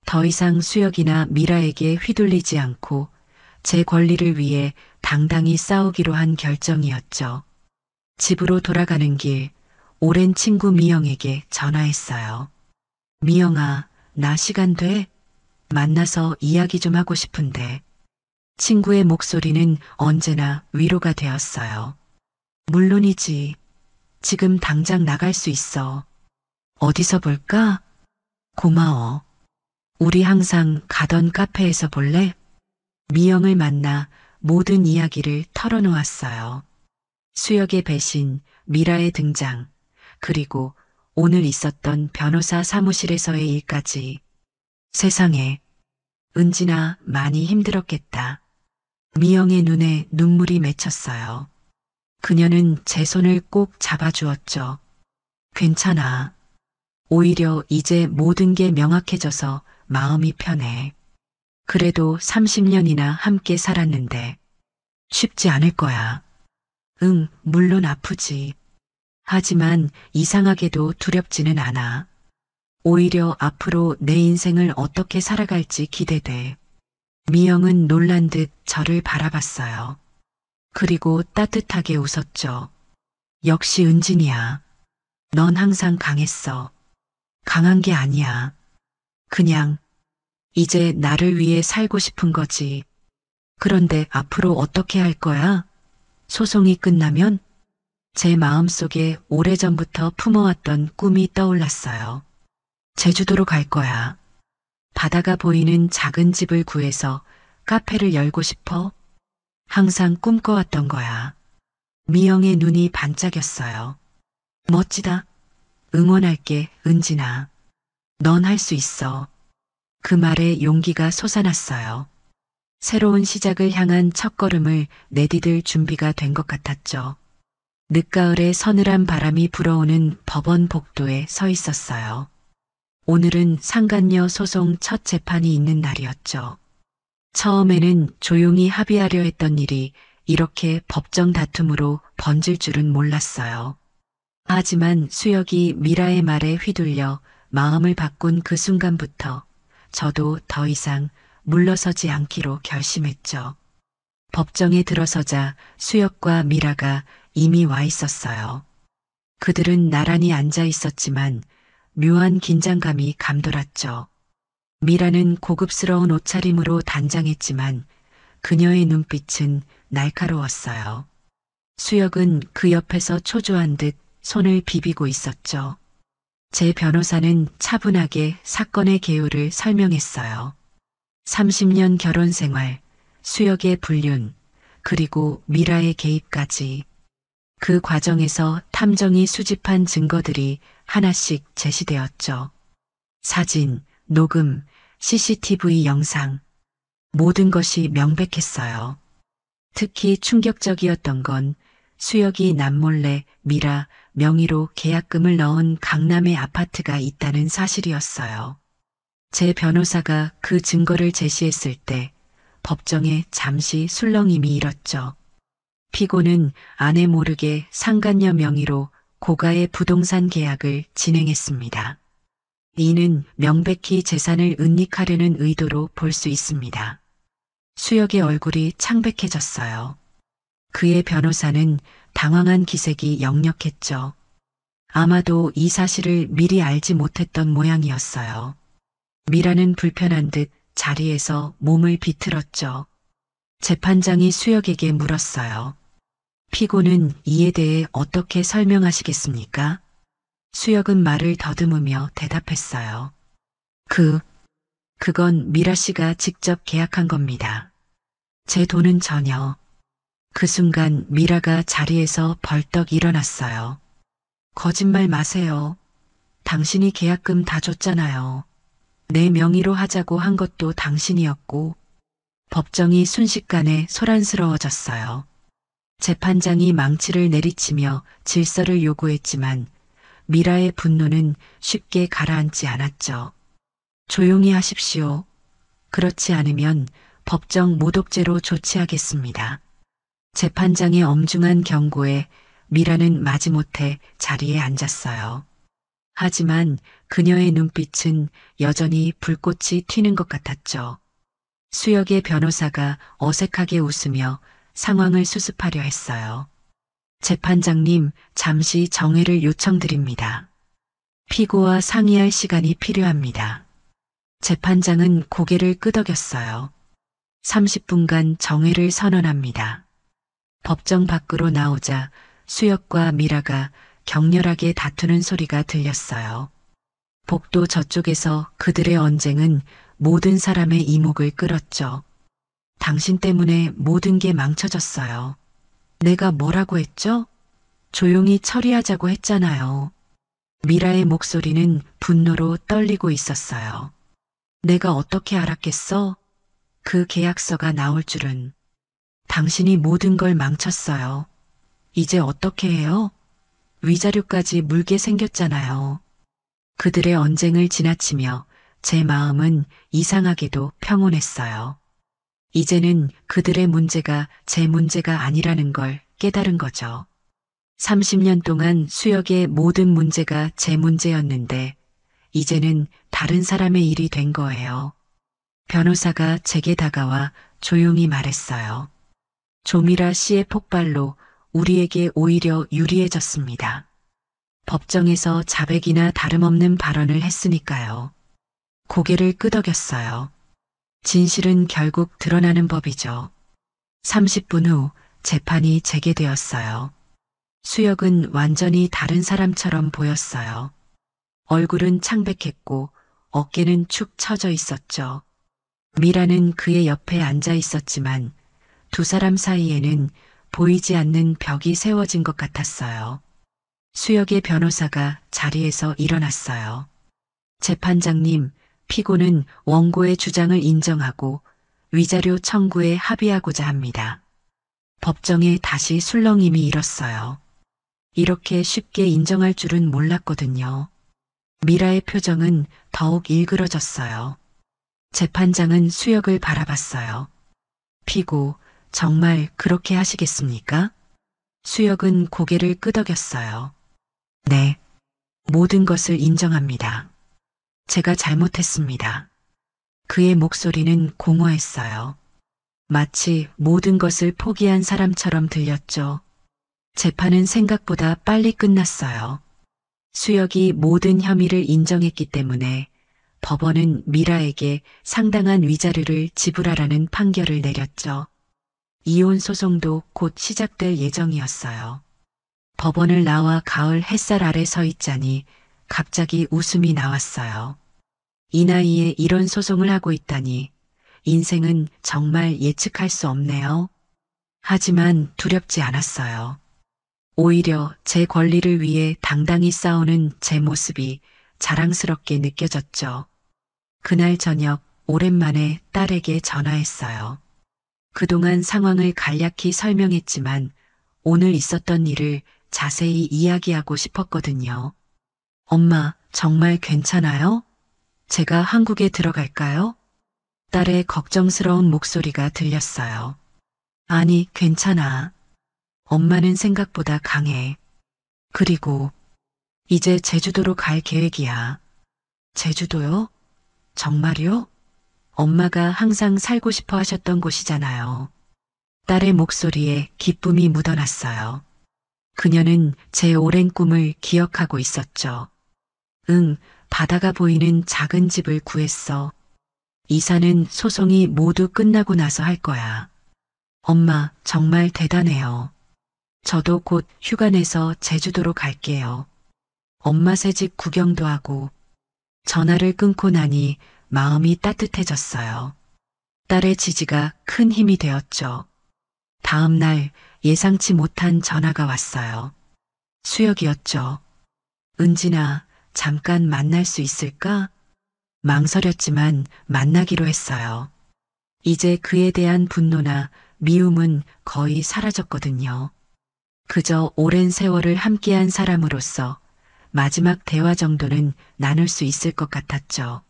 더 이상 수혁이나 미라에게 휘둘리지 않고 제 권리를 위해 당당히 싸우기로 한 결정이었죠. 집으로 돌아가는 길, 오랜 친구 미영에게 전화했어요. 미영아, 나 시간 돼? 만나서 이야기 좀 하고 싶은데. 친구의 목소리는 언제나 위로가 되었어요. 물론이지. 지금 당장 나갈 수 있어. 어디서 볼까? 고마워. 우리 항상 가던 카페에서 볼래? 미영을 만나 모든 이야기를 털어놓았어요. 수혁의 배신, 미라의 등장, 그리고 오늘 있었던 변호사 사무실에서의 일까지. 세상에, 은진아 많이 힘들었겠다. 미영의 눈에 눈물이 맺혔어요. 그녀는 제 손을 꼭 잡아주었죠. 괜찮아. 오히려 이제 모든 게 명확해져서 마음이 편해. 그래도 30년이나 함께 살았는데 쉽지 않을 거야. 응, 물론 아프지. 하지만 이상하게도 두렵지는 않아. 오히려 앞으로 내 인생을 어떻게 살아갈지 기대돼. 미영은 놀란 듯 저를 바라봤어요. 그리고 따뜻하게 웃었죠. 역시 은진이야. 넌 항상 강했어. 강한 게 아니야. 그냥 이제 나를 위해 살고 싶은 거지. 그런데 앞으로 어떻게 할 거야? 소송이 끝나면? 제 마음속에 오래전부터 품어왔던 꿈이 떠올랐어요. 제주도로 갈 거야. 바다가 보이는 작은 집을 구해서 카페를 열고 싶어. 항상 꿈꿔왔던 거야. 미영의 눈이 반짝였어요. 멋지다. 응원할게, 은진아. 넌 할 수 있어. 그 말에 용기가 솟아났어요. 새로운 시작을 향한 첫걸음을 내디딜 준비가 된 것 같았죠. 늦가을에 서늘한 바람이 불어오는 법원 복도에 서 있었어요. 오늘은 상간녀 소송 첫 재판이 있는 날이었죠. 처음에는 조용히 합의하려 했던 일이 이렇게 법정 다툼으로 번질 줄은 몰랐어요. 하지만 수혁이 미라의 말에 휘둘려 마음을 바꾼 그 순간부터 저도 더 이상 물러서지 않기로 결심했죠. 법정에 들어서자 수혁과 미라가 이미 와 있었어요. 그들은 나란히 앉아 있었지만 묘한 긴장감이 감돌았죠. 미라는 고급스러운 옷차림으로 단장했지만 그녀의 눈빛은 날카로웠어요. 수혁은 그 옆에서 초조한 듯 손을 비비고 있었죠. 제 변호사는 차분하게 사건의 개요를 설명했어요. 30년 결혼 생활, 수혁의 불륜, 그리고 미라의 개입까지. 그 과정에서 탐정이 수집한 증거들이 하나씩 제시되었죠. 사진, 녹음, CCTV 영상. 모든 것이 명백했어요. 특히 충격적이었던 건 수혁이 남몰래 미라 명의로 계약금을 넣은 강남의 아파트가 있다는 사실이었어요. 제 변호사가 그 증거를 제시했을 때 법정에 잠시 술렁임이 일었죠. 피고는 아내 모르게 상간녀 명의로 고가의 부동산 계약을 진행했습니다. 이는 명백히 재산을 은닉하려는 의도로 볼 수 있습니다. 수혁의 얼굴이 창백해졌어요. 그의 변호사는 당황한 기색이 역력했죠. 아마도 이 사실을 미리 알지 못했던 모양이었어요. 미라는 불편한 듯 자리에서 몸을 비틀었죠. 재판장이 수혁에게 물었어요. 피고는 이에 대해 어떻게 설명하시겠습니까? 수혁은 말을 더듬으며 대답했어요. 그건 미라 씨가 직접 계약한 겁니다. 제 돈은 전혀. 그 순간 미라가 자리에서 벌떡 일어났어요. 거짓말 마세요. 당신이 계약금 다 줬잖아요. 내 명의로 하자고 한 것도 당신이었고. 법정이 순식간에 소란스러워졌어요. 재판장이 망치를 내리치며 질서를 요구했지만 미라의 분노는 쉽게 가라앉지 않았죠. 조용히 하십시오. 그렇지 않으면 법정 모독죄로 조치하겠습니다. 재판장의 엄중한 경고에 미라는 마지못해 자리에 앉았어요. 하지만 그녀의 눈빛은 여전히 불꽃이 튀는 것 같았죠. 수혁의 변호사가 어색하게 웃으며 상황을 수습하려 했어요. 재판장님, 잠시 정회를 요청드립니다. 피고와 상의할 시간이 필요합니다. 재판장은 고개를 끄덕였어요. 30분간 정회를 선언합니다. 법정 밖으로 나오자 수혁과 미라가 격렬하게 다투는 소리가 들렸어요. 복도 저쪽에서 그들의 언쟁은 모든 사람의 이목을 끌었죠. 당신 때문에 모든 게 망쳐졌어요. 내가 뭐라고 했죠? 조용히 처리하자고 했잖아요. 미라의 목소리는 분노로 떨리고 있었어요. 내가 어떻게 알았겠어? 그 계약서가 나올 줄은. 당신이 모든 걸 망쳤어요. 이제 어떻게 해요? 위자료까지 물게 생겼잖아요. 그들의 언쟁을 지나치며 제 마음은 이상하게도 평온했어요. 이제는 그들의 문제가 제 문제가 아니라는 걸 깨달은 거죠. 30년 동안 수혁의 모든 문제가 제 문제였는데 이제는 다른 사람의 일이 된 거예요. 변호사가 제게 다가와 조용히 말했어요. 조미라 씨의 폭발로 우리에게 오히려 유리해졌습니다. 법정에서 자백이나 다름없는 발언을 했으니까요. 고개를 끄덕였어요. 진실은 결국 드러나는 법이죠. 30분 후 재판이 재개되었어요. 수혁은 완전히 다른 사람처럼 보였어요. 얼굴은 창백했고 어깨는 축 처져 있었죠. 미라는 그의 옆에 앉아 있었지만 두 사람 사이에는 보이지 않는 벽이 세워진 것 같았어요. 수혁의 변호사가 자리에서 일어났어요. 재판장님, 피고는 원고의 주장을 인정하고 위자료 청구에 합의하고자 합니다. 법정에 다시 술렁임이 일었어요. 이렇게 쉽게 인정할 줄은 몰랐거든요. 미라의 표정은 더욱 일그러졌어요. 재판장은 수혁을 바라봤어요. 피고, 정말 그렇게 하시겠습니까? 수혁은 고개를 끄덕였어요. 네, 모든 것을 인정합니다. 제가 잘못했습니다. 그의 목소리는 공허했어요. 마치 모든 것을 포기한 사람처럼 들렸죠. 재판은 생각보다 빨리 끝났어요. 수혁이 모든 혐의를 인정했기 때문에 법원은 미라에게 상당한 위자료를 지불하라는 판결을 내렸죠. 이혼 소송도 곧 시작될 예정이었어요. 법원을 나와 가을 햇살 아래 서 있자니 갑자기 웃음이 나왔어요. 이 나이에 이런 소송을 하고 있다니 인생은 정말 예측할 수 없네요. 하지만 두렵지 않았어요. 오히려 제 권리를 위해 당당히 싸우는 제 모습이 자랑스럽게 느껴졌죠. 그날 저녁 오랜만에 딸에게 전화했어요. 그동안 상황을 간략히 설명했지만 오늘 있었던 일을 자세히 이야기하고 싶었거든요. 엄마, 정말 괜찮아요? 제가 한국에 들어갈까요? 딸의 걱정스러운 목소리가 들렸어요. 아니, 괜찮아. 엄마는 생각보다 강해. 그리고 이제 제주도로 갈 계획이야. 제주도요? 정말요? 엄마가 항상 살고 싶어 하셨던 곳이잖아요. 딸의 목소리에 기쁨이 묻어났어요. 그녀는 제 오랜 꿈을 기억하고 있었죠. 응, 바다가 보이는 작은 집을 구했어. 이사는 소송이 모두 끝나고 나서 할 거야. 엄마, 정말 대단해요. 저도 곧 휴가 내서 제주도로 갈게요. 엄마 새집 구경도 하고. 전화를 끊고 나니 마음이 따뜻해졌어요. 딸의 지지가 큰 힘이 되었죠. 다음 날 예상치 못한 전화가 왔어요. 수혁이었죠. 은진아, 잠깐 만날 수 있을까? 망설였지만 만나기로 했어요. 이제 그에 대한 분노나 미움은 거의 사라졌거든요. 그저 오랜 세월을 함께한 사람으로서 마지막 대화 정도는 나눌 수 있을 것 같았죠.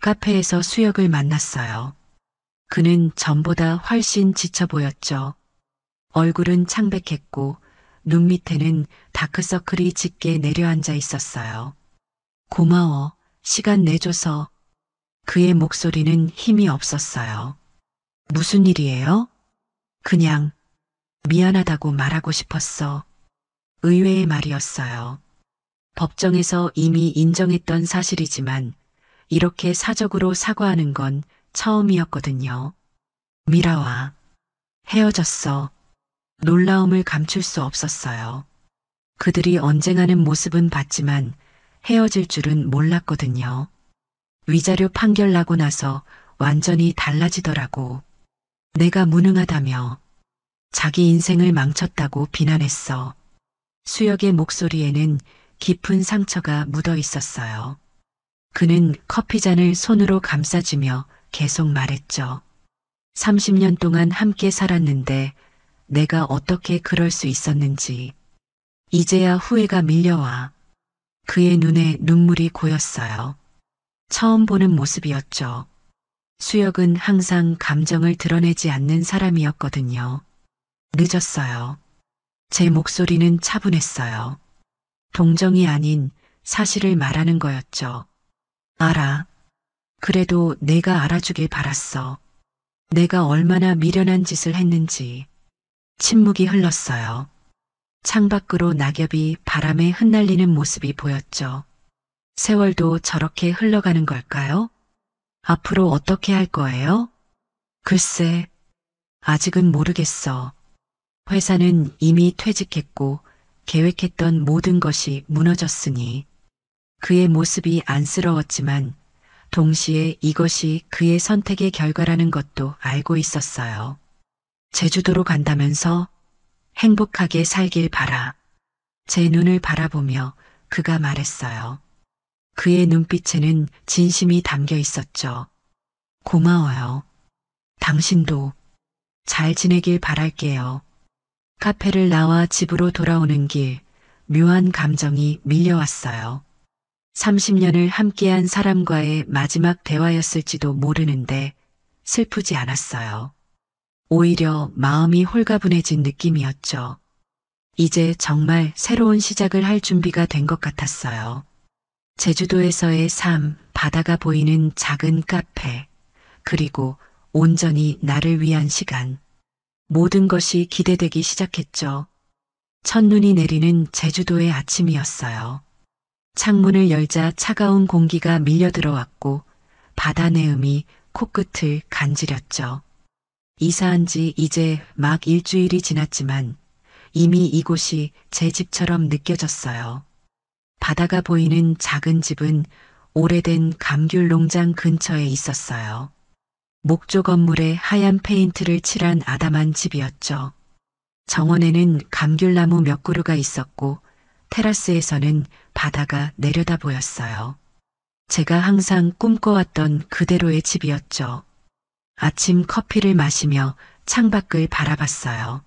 카페에서 수혁을 만났어요. 그는 전보다 훨씬 지쳐 보였죠. 얼굴은 창백했고 눈 밑에는 다크서클이 짙게 내려앉아 있었어요. 고마워. 시간 내줘서. 그의 목소리는 힘이 없었어요. 무슨 일이에요? 그냥 미안하다고 말하고 싶었어. 의외의 말이었어요. 법정에서 이미 인정했던 사실이지만 이렇게 사적으로 사과하는 건 처음이었거든요. 미라와 헤어졌어. 놀라움을 감출 수 없었어요. 그들이 언쟁하는 모습은 봤지만 헤어질 줄은 몰랐거든요. 위자료 판결 나고 나서 완전히 달라지더라고. 내가 무능하다며 자기 인생을 망쳤다고 비난했어. 수혁의 목소리에는 깊은 상처가 묻어 있었어요. 그는 커피잔을 손으로 감싸주며 계속 말했죠. 30년 동안 함께 살았는데 내가 어떻게 그럴 수 있었는지. 이제야 후회가 밀려와. 그의 눈에 눈물이 고였어요. 처음 보는 모습이었죠. 수혁은 항상 감정을 드러내지 않는 사람이었거든요. 늦었어요. 제 목소리는 차분했어요. 동정이 아닌 사실을 말하는 거였죠. 알아. 그래도 내가 알아주길 바랐어. 내가 얼마나 미련한 짓을 했는지. 침묵이 흘렀어요. 창밖으로 낙엽이 바람에 흩날리는 모습이 보였죠. 세월도 저렇게 흘러가는 걸까요? 앞으로 어떻게 할 거예요? 글쎄, 아직은 모르겠어. 회사는 이미 퇴직했고 계획했던 모든 것이 무너졌으니. 그의 모습이 안쓰러웠지만 동시에 이것이 그의 선택의 결과라는 것도 알고 있었어요. 제주도로 간다면서 행복하게 살길 바라. 제 눈을 바라보며 그가 말했어요. 그의 눈빛에는 진심이 담겨 있었죠. 고마워요. 당신도 잘 지내길 바랄게요. 카페를 나와 집으로 돌아오는 길, 묘한 감정이 밀려왔어요. 30년을 함께한 사람과의 마지막 대화였을지도 모르는데 슬프지 않았어요. 오히려 마음이 홀가분해진 느낌이었죠. 이제 정말 새로운 시작을 할 준비가 된 것 같았어요. 제주도에서의 삶, 바다가 보이는 작은 카페, 그리고 온전히 나를 위한 시간. 모든 것이 기대되기 시작했죠. 첫눈이 내리는 제주도의 아침이었어요. 창문을 열자 차가운 공기가 밀려 들어왔고 바다 내음이 코끝을 간지렸죠. 이사한 지 이제 막 일주일이 지났지만 이미 이곳이 제 집처럼 느껴졌어요. 바다가 보이는 작은 집은 오래된 감귤 농장 근처에 있었어요. 목조 건물에 하얀 페인트를 칠한 아담한 집이었죠. 정원에는 감귤나무 몇 그루가 있었고 테라스에서는 바다가 내려다 보였어요. 제가 항상 꿈꿔왔던 그대로의 집이었죠. 아침 커피를 마시며 창밖을 바라봤어요.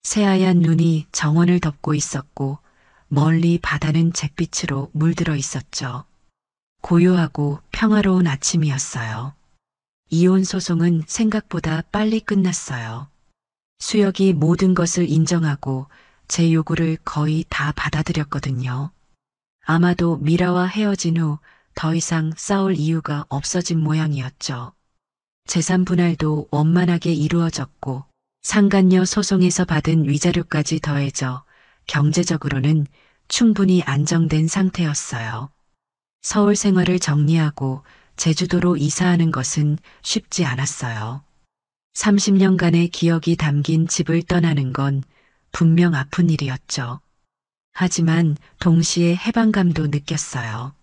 새하얀 눈이 정원을 덮고 있었고 멀리 바다는 잿빛으로 물들어 있었죠. 고요하고 평화로운 아침이었어요. 이혼 소송은 생각보다 빨리 끝났어요. 수혁이 모든 것을 인정하고 제 요구를 거의 다 받아들였거든요. 아마도 미라와 헤어진 후 더 이상 싸울 이유가 없어진 모양이었죠. 재산 분할도 원만하게 이루어졌고 상간녀 소송에서 받은 위자료까지 더해져 경제적으로는 충분히 안정된 상태였어요. 서울 생활을 정리하고 제주도로 이사하는 것은 쉽지 않았어요. 30년간의 기억이 담긴 집을 떠나는 건 분명 아픈 일이었죠. 하지만 동시에 해방감도 느꼈어요.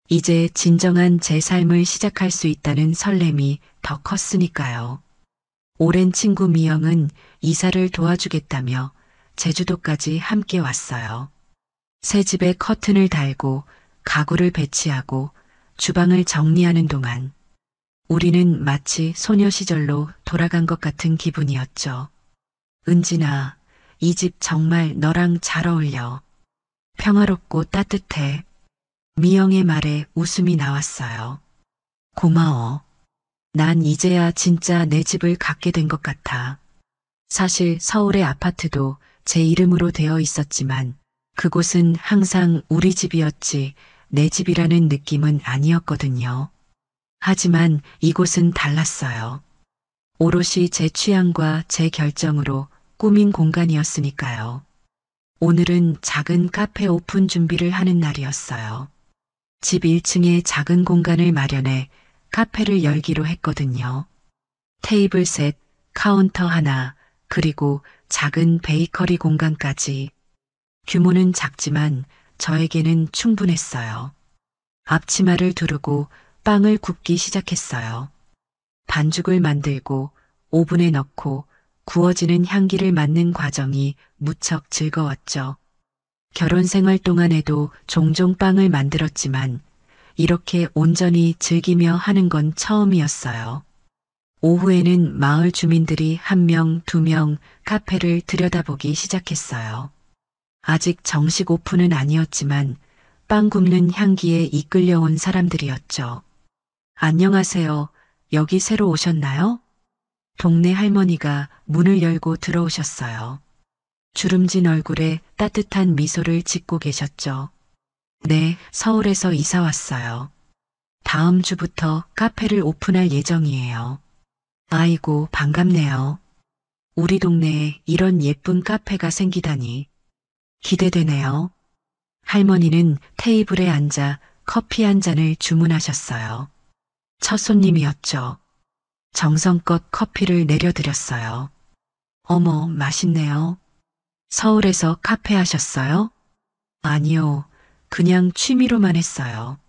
이제 진정한 제 삶을 시작할 수 있다는 설렘이 더 컸으니까요. 오랜 친구 미영은 이사를 도와주겠다며 제주도까지 함께 왔어요. 새 집에 커튼을 달고 가구를 배치하고 주방을 정리하는 동안 우리는 마치 소녀 시절로 돌아간 것 같은 기분이었죠. 은진아, 이 집 정말 너랑 잘 어울려. 평화롭고 따뜻해. 미영의 말에 웃음이 나왔어요. 고마워. 난 이제야 진짜 내 집을 갖게 된 것 같아. 사실 서울의 아파트도 제 이름으로 되어 있었지만 그곳은 항상 우리 집이었지 내 집이라는 느낌은 아니었거든요. 하지만 이곳은 달랐어요. 오롯이 제 취향과 제 결정으로 꾸민 공간이었으니까요. 오늘은 작은 카페 오픈 준비를 하는 날이었어요. 집 1층에 작은 공간을 마련해 카페를 열기로 했거든요. 테이블 셋, 카운터 하나, 그리고 작은 베이커리 공간까지. 규모는 작지만 저에게는 충분했어요. 앞치마를 두르고 빵을 굽기 시작했어요. 반죽을 만들고 오븐에 넣고 구워지는 향기를 맡는 과정이 무척 즐거웠죠. 결혼 생활 동안에도 종종 빵을 만들었지만 이렇게 온전히 즐기며 하는 건 처음이었어요. 오후에는 마을 주민들이 1명, 2명 카페를 들여다보기 시작했어요. 아직 정식 오픈은 아니었지만 빵 굽는 향기에 이끌려온 사람들이었죠. 안녕하세요. 여기 새로 오셨나요? 동네 할머니가 문을 열고 들어오셨어요. 주름진 얼굴에 따뜻한 미소를 짓고 계셨죠. 네, 서울에서 이사 왔어요. 다음 주부터 카페를 오픈할 예정이에요. 아이고, 반갑네요. 우리 동네에 이런 예쁜 카페가 생기다니. 기대되네요. 할머니는 테이블에 앉아 커피 한 잔을 주문하셨어요. 첫 손님이었죠. 정성껏 커피를 내려드렸어요. 어머, 맛있네요. 서울에서 카페 하셨어요? 아니요, 그냥 취미로만 했어요.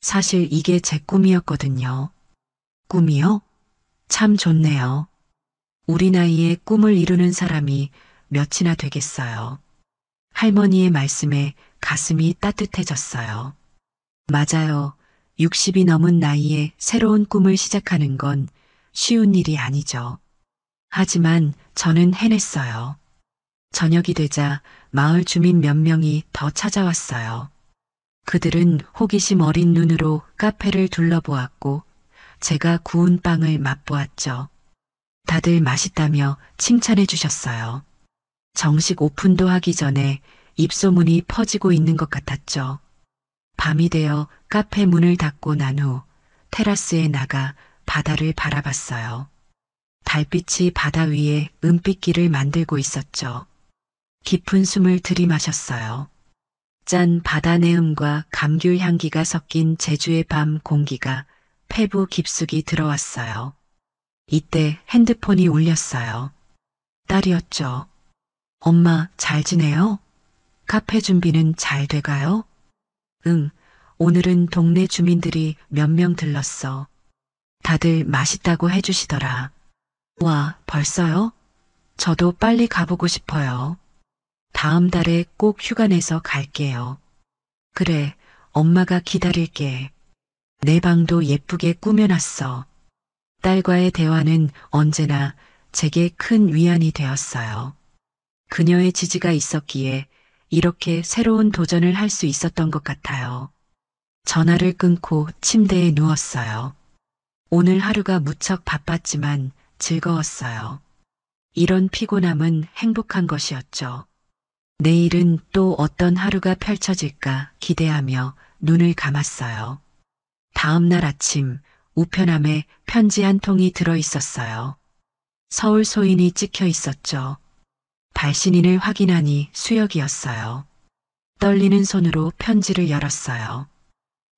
사실 이게 제 꿈이었거든요. 꿈이요? 참 좋네요. 우리 나이에 꿈을 이루는 사람이 몇이나 되겠어요. 할머니의 말씀에 가슴이 따뜻해졌어요. 맞아요. 60이 넘은 나이에 새로운 꿈을 시작하는 건 쉬운 일이 아니죠. 하지만 저는 해냈어요. 저녁이 되자 마을 주민 몇 명이 더 찾아왔어요. 그들은 호기심 어린 눈으로 카페를 둘러보았고 제가 구운 빵을 맛보았죠. 다들 맛있다며 칭찬해 주셨어요. 정식 오픈도 하기 전에 입소문이 퍼지고 있는 것 같았죠. 밤이 되어 카페 문을 닫고 난 후 테라스에 나가 바다를 바라봤어요. 달빛이 바다 위에 은빛길을 만들고 있었죠. 깊은 숨을 들이마셨어요. 짠 바다 내음과 감귤 향기가 섞인 제주의 밤 공기가 폐부 깊숙이 들어왔어요. 이때 핸드폰이 울렸어요. 딸이었죠. 엄마 잘 지내요? 카페 준비는 잘 돼가요? 응, 오늘은 동네 주민들이 몇 명 들렀어. 다들 맛있다고 해주시더라. 와, 벌써요? 저도 빨리 가보고 싶어요. 다음 달에 꼭 휴가 내서 갈게요. 그래, 엄마가 기다릴게. 내 방도 예쁘게 꾸며놨어. 딸과의 대화는 언제나 제게 큰 위안이 되었어요. 그녀의 지지가 있었기에 이렇게 새로운 도전을 할 수 있었던 것 같아요. 전화를 끊고 침대에 누웠어요. 오늘 하루가 무척 바빴지만 즐거웠어요. 이런 피곤함은 행복한 것이었죠. 내일은 또 어떤 하루가 펼쳐질까 기대하며 눈을 감았어요. 다음 날 아침 우편함에 편지 한 통이 들어 있었어요. 서울 소인이 찍혀 있었죠. 발신인을 확인하니 수혁이었어요. 떨리는 손으로 편지를 열었어요.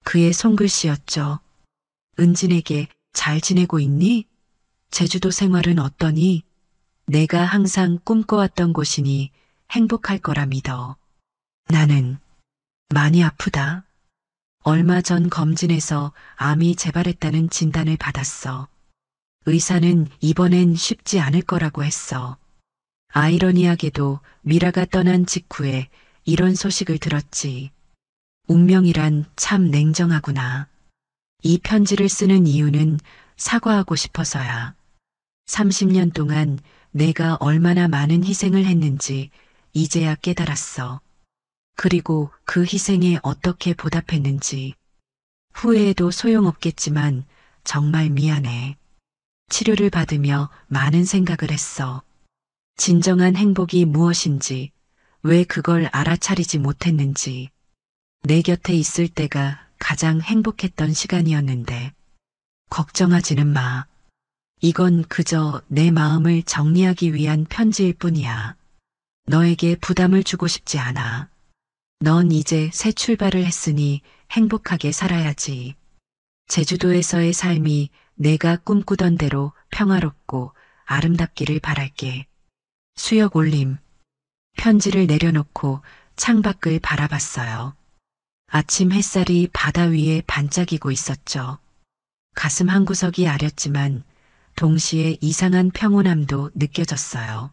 그의 손글씨였죠. 은진에게 잘 지내고 있니? 제주도 생활은 어떠니? 내가 항상 꿈꿔왔던 곳이니 행복할 거라 믿어. 나는 많이 아프다. 얼마 전 검진에서 암이 재발했다는 진단을 받았어. 의사는 이번엔 쉽지 않을 거라고 했어. 아이러니하게도 미라가 떠난 직후에 이런 소식을 들었지. 운명이란 참 냉정하구나. 이 편지를 쓰는 이유는 사과하고 싶어서야. 30년 동안 내가 얼마나 많은 희생을 했는지 이제야 깨달았어. 그리고 그 희생에 어떻게 보답했는지. 후회해도 소용없겠지만 정말 미안해. 치료를 받으며 많은 생각을 했어. 진정한 행복이 무엇인지, 왜 그걸 알아차리지 못했는지. 내 곁에 있을 때가 가장 행복했던 시간이었는데. 걱정하지는 마. 이건 그저 내 마음을 정리하기 위한 편지일 뿐이야. 너에게 부담을 주고 싶지 않아. 넌 이제 새 출발을 했으니 행복하게 살아야지. 제주도에서의 삶이 내가 꿈꾸던 대로 평화롭고 아름답기를 바랄게. 수역 올림. 편지를 내려놓고 창밖을 바라봤어요. 아침 햇살이 바다 위에 반짝이고 있었죠. 가슴 한구석이 아렸지만 동시에 이상한 평온함도 느껴졌어요.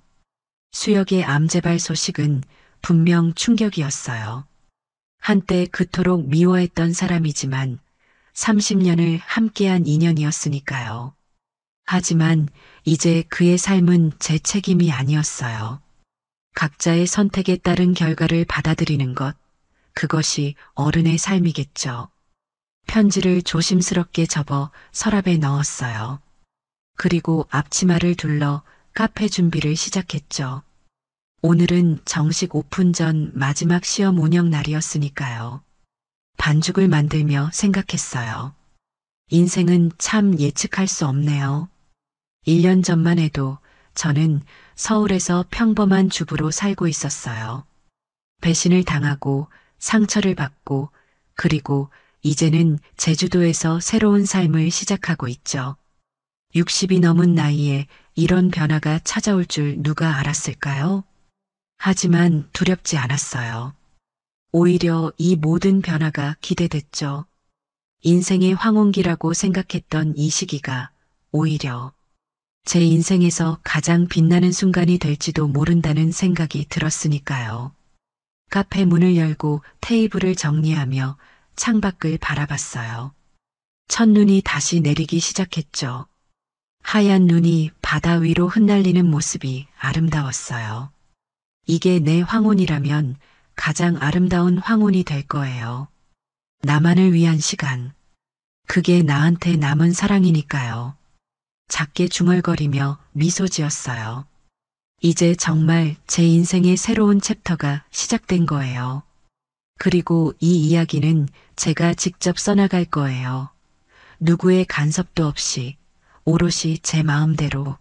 수역의 암재발 소식은 분명 충격이었어요. 한때 그토록 미워했던 사람이지만 30년을 함께한 인연이었으니까요. 하지만 이제 그의 삶은 제 책임이 아니었어요. 각자의 선택에 따른 결과를 받아들이는 것, 그것이 어른의 삶이겠죠. 편지를 조심스럽게 접어 서랍에 넣었어요. 그리고 앞치마를 둘러 카페 준비를 시작했죠. 오늘은 정식 오픈 전 마지막 시험 운영 날이었으니까요. 반죽을 만들며 생각했어요. 인생은 참 예측할 수 없네요. 1년 전만 해도 저는 서울에서 평범한 주부로 살고 있었어요. 배신을 당하고 상처를 받고 그리고 이제는 제주도에서 새로운 삶을 시작하고 있죠. 60이 넘은 나이에 이런 변화가 찾아올 줄 누가 알았을까요? 하지만 두렵지 않았어요. 오히려 이 모든 변화가 기대됐죠. 인생의 황혼기라고 생각했던 이 시기가 오히려 제 인생에서 가장 빛나는 순간이 될지도 모른다는 생각이 들었으니까요. 카페 문을 열고 테이블을 정리하며 창밖을 바라봤어요. 첫눈이 다시 내리기 시작했죠. 하얀 눈이 바다 위로 흩날리는 모습이 아름다웠어요. 이게 내 황혼이라면 가장 아름다운 황혼이 될 거예요. 나만을 위한 시간. 그게 나한테 남은 사랑이니까요. 작게 중얼거리며 미소 지었어요. 이제 정말 제 인생의 새로운 챕터가 시작된 거예요. 그리고 이 이야기는 제가 직접 써나갈 거예요. 누구의 간섭도 없이 오롯이 제 마음대로.